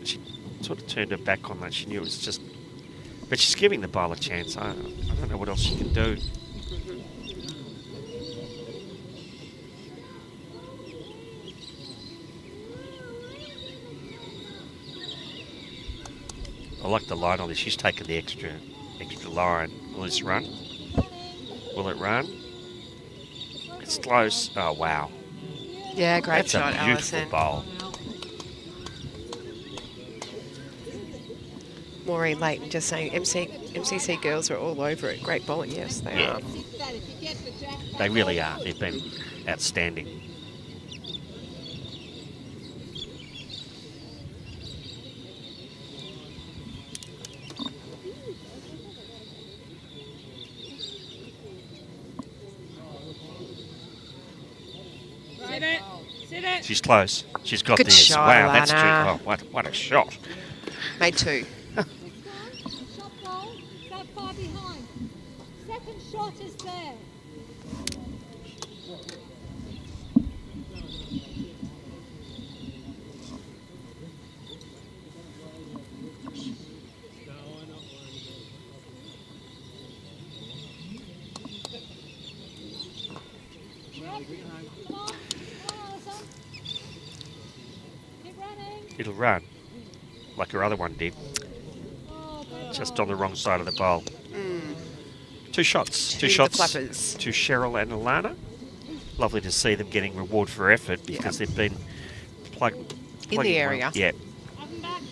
She sort of turned her back on that. She knew it was just... But she's giving the bowl a chance. I don't know what else she can do. I like the line on this. She's taken the extra line. Will this run? Will it run? It's close. Oh, wow. Yeah, great That's shot, a beautiful Alison. bowl. Maureen Leighton just saying MCC girls are all over it. Great bowling. Yes, they Yeah. are. They really are. They've been outstanding. Sit it. Sit it. She's close. She's got Good this. shot, Wow, that's Alana. true. Oh, what a shot. Made 2. Shot goal, that far behind. Second shot is there. Keep running. It'll run like her other one did, just on the wrong side of the bowl. Two shots. Two the shots flappers. to Cheryl and Alana. Lovely to see them getting reward for effort because they've been plugging In the area. Well. Yeah. Up and back.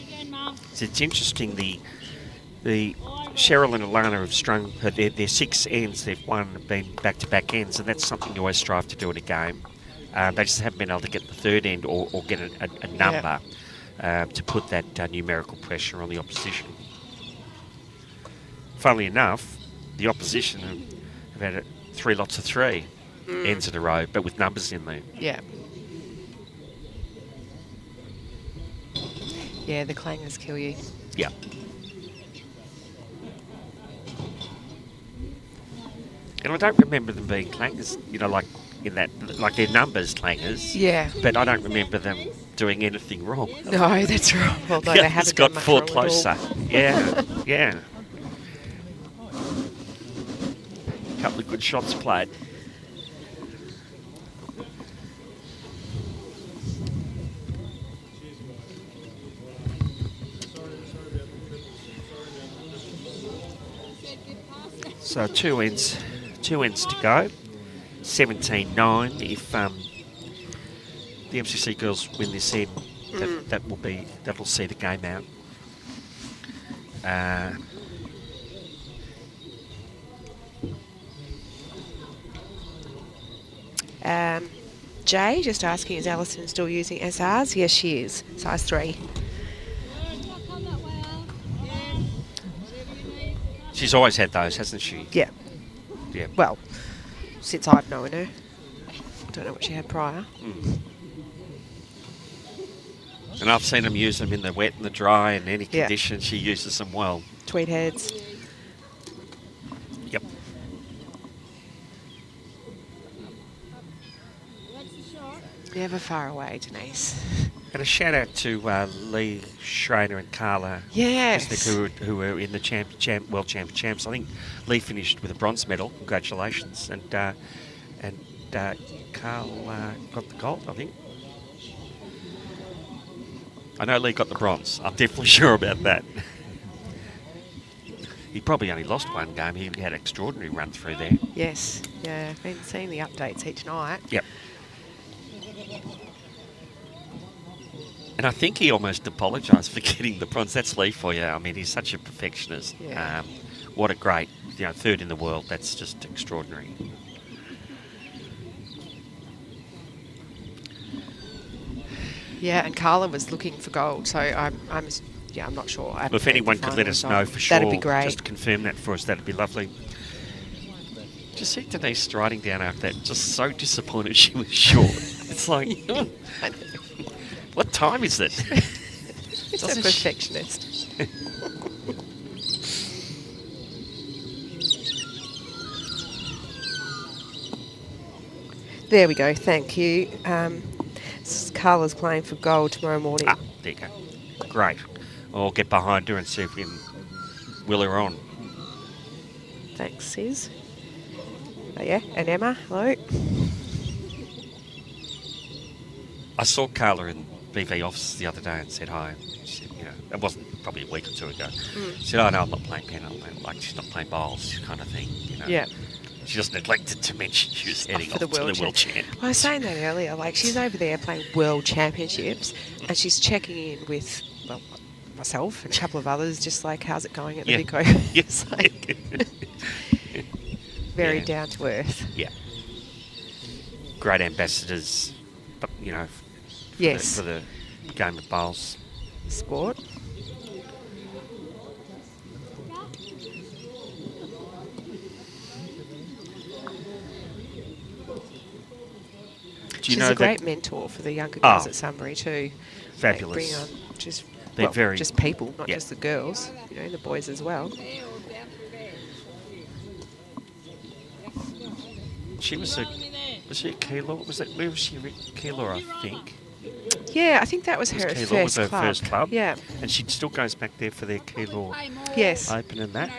Again, Mum. So it's interesting. The Cheryl and Alana have strung their 6 ends. They've been back-to-back ends, and that's something you always strive to do in a game. They just haven't been able to get the third end or get a number to put that numerical pressure on the opposition. Funnily enough, the opposition have had 3 lots of 3 ends in a row, but with numbers in there. Yeah. Yeah, the clangers kill you. Yeah. And I don't remember them being clangers, like in that, like their numbers clangers. Yeah. But I don't remember them doing anything wrong. No, that's wrong. Although Yeah, they it's haven't got done much 4 wrong at all. closer. Yeah, yeah. Couple of good shots played. So 2 ends to go. 17-9. If the MCC girls win this end, that'll see the game out. Jay just asking, is Alison still using SRs? Yes, she is. Size 3. Come that way, Al. Yeah. Whatever you need. She's always had those, hasn't she? Yeah. Yeah. Well, since I've known her. Don't know what she had prior. And I've seen them use them in the wet and the dry and any Yeah. condition. She uses them well. Tweed heads. Yep. That's the shot. Never far away, Denise. And a shout out to Lee, Schrainer and Carla. Yes. Who were in the World Championships. I think Lee finished with a bronze medal. Congratulations. And Carl got the gold, I think. I know Lee got the bronze. I'm definitely sure about that. He probably only lost one game. He had an extraordinary run through there. Yes. Yeah, I've been seeing the updates each night. Yep. And I think he almost apologised for getting the bronze. That's Lee for you. I mean, he's such a perfectionist. Yeah. What a great, 3rd in the world. That's just extraordinary. Yeah, and Carla was looking for gold, so I'm not sure. Well, if anyone could let us know for sure, that'd be great. just confirm that for us, that'd be lovely. Just see Denise striding down after that, just so disappointed she was short. It's like, what time is it? It's a perfectionist. There we go, thank you. Carla's playing for gold tomorrow morning. There you go. Great. I'll get behind her and see if we can will her on. Thanks, Sis. Oh, yeah, and Emma, hello. I saw Carla in BV office the other day and said hi. She said, it wasn't probably a week or 2 ago. She said, "Oh no, I'm not playing pen. Like she's not playing bowls, kind of thing." Yeah. She just neglected to mention she was heading off for to the World Champ. Well, I was saying that earlier. Like, she's over there playing World Championships, and she's checking in with, well, myself and a couple of others, just like, how's it going at the Vico? Yes. Like, very down to earth. Yeah. Great ambassadors, but Yes. for the game of bowls. Sport. She's a great mentor for the younger girls at Sunbury too. Fabulous. Bring on just They're very- just people, not yeah. just the girls. The boys as well. She was she a Keilor? Where was she? Keilor, I think. Yeah, I think that was her Keilor was first her club. first club. Yeah. And she still goes back there for their Keilor Yes. Open and that.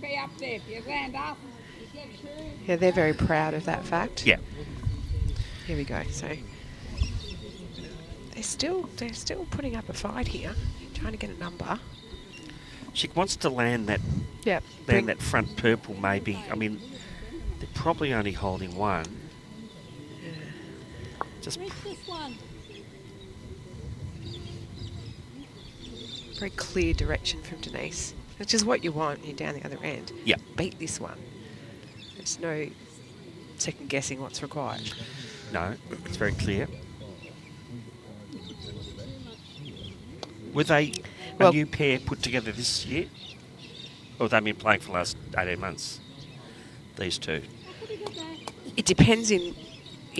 Be up there if you land up. Yeah, they're very proud of that fact. Yeah. Here we go. So they're still putting up a fight here, trying to get a number. She wants to land that Yeah. that front purple maybe. I mean, they're probably only holding one. Just Where's this one? Very clear direction from Denise, which is what you want. You're down the other end. yeah. Beat this one. There's no second guessing what's required. No, it's very clear. Were they Well- a new pair put together this year? Or have they been playing for the last 18 months? These two. It depends in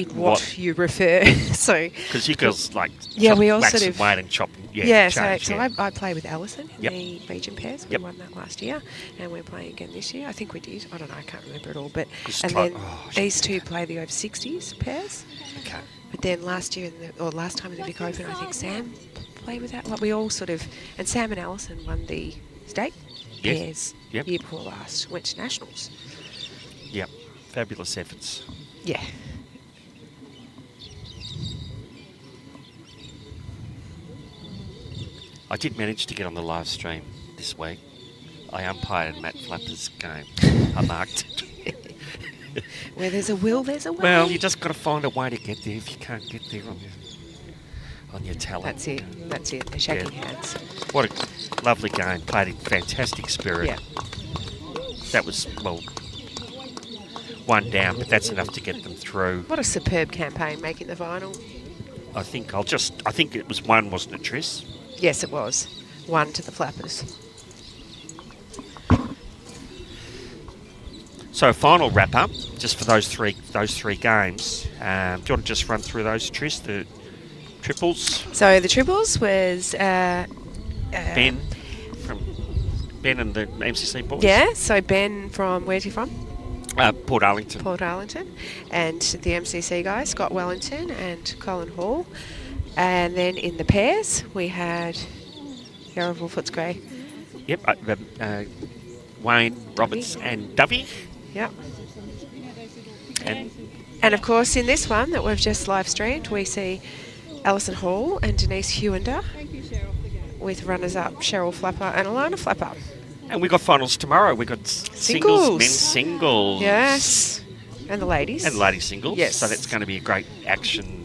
what What? you refer. So Because you girls like Yeah, we all wax sort and of- weight and chop. yeah, change, so yeah. I play with Alison in Yep. the region pairs. We Yep. won that last year, and we're playing again this year. I think we did. I don't know. I can't remember it all. But Just and try- then oh, these two play the over 60s pairs. Okay. But then last year, last time in the Vic Open, I think Sam played with that. Like we all sort of, and Sam and Alison won the state Yes. pairs Yep. year before last. Went to nationals. Yep. Fabulous efforts. Yeah. I did manage to get on the live stream this week. I umpired Matt Flapper's game. I marked it. Where there's a will, there's a way. Well, you just got to find a way to get there if you can't get there on your talent. That's it. That's it. They're shaking Yeah. hands. What a lovely game. Played in fantastic spirit. Yeah. That was, well, one down, but that's enough to get them through. What a superb campaign, making the final. I think it was one, wasn't it, Triss? Yes, it was. 1 to the Flappers. So a final wrap up, just for those three games. Do you want to just run through those, Triss? The triples. So the triples was Ben and the MCC boys. yeah. So Ben from where's he from? Port Arlington. Port Arlington, and the MCC guys, Scott Wellington and Colin Hall. And then in the pairs we had Yarraville Footscray. Yep. Wayne Roberts and Dovey. Yep. And And of course, in this one that we've just live streamed, we see Alison Hall and Denise Huender Thank you, Cheryl. with runners-up Cheryl Flapper and Alana Flapper. we got finals tomorrow. We got Singles. men's singles. Yes. And the ladies. And ladies singles. Yes. So that's going to be a great action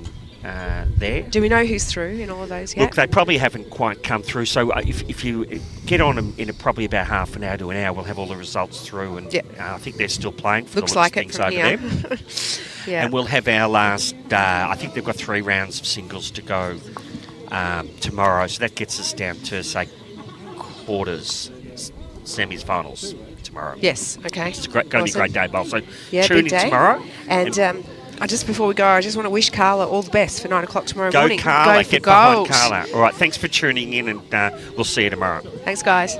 there. Do we know who's through in all of those yet? Look, they probably haven't quite come through. So if you get on them in probably about half an hour to an hour, we'll have all the results through. And Yep. I think they're still playing for Looks the like it things from over here. there. Yeah. And we'll have our last, I think they've got 3 rounds of singles to go tomorrow. So that gets us down to, say, quarters, semis, finals tomorrow. Yes, okay. It's going to be a Awesome. great day, Bowl. So Yeah, tune in big day. tomorrow. And just before we go, I just want to wish Carla all the best for 9 o'clock tomorrow Go morning. Carla, Go for get behind gold. Carla. All right, thanks for tuning in, and we'll see you tomorrow. Thanks, guys.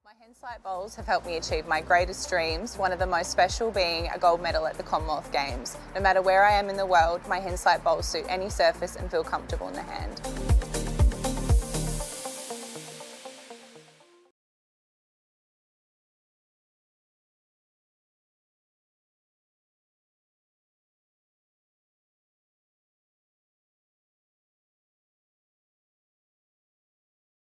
My Henselite bowls have helped me achieve my greatest dreams, one of the most special being a gold medal at the Commonwealth Games. No matter where I am in the world, my Henselite bowls suit any surface and feel comfortable in the hand.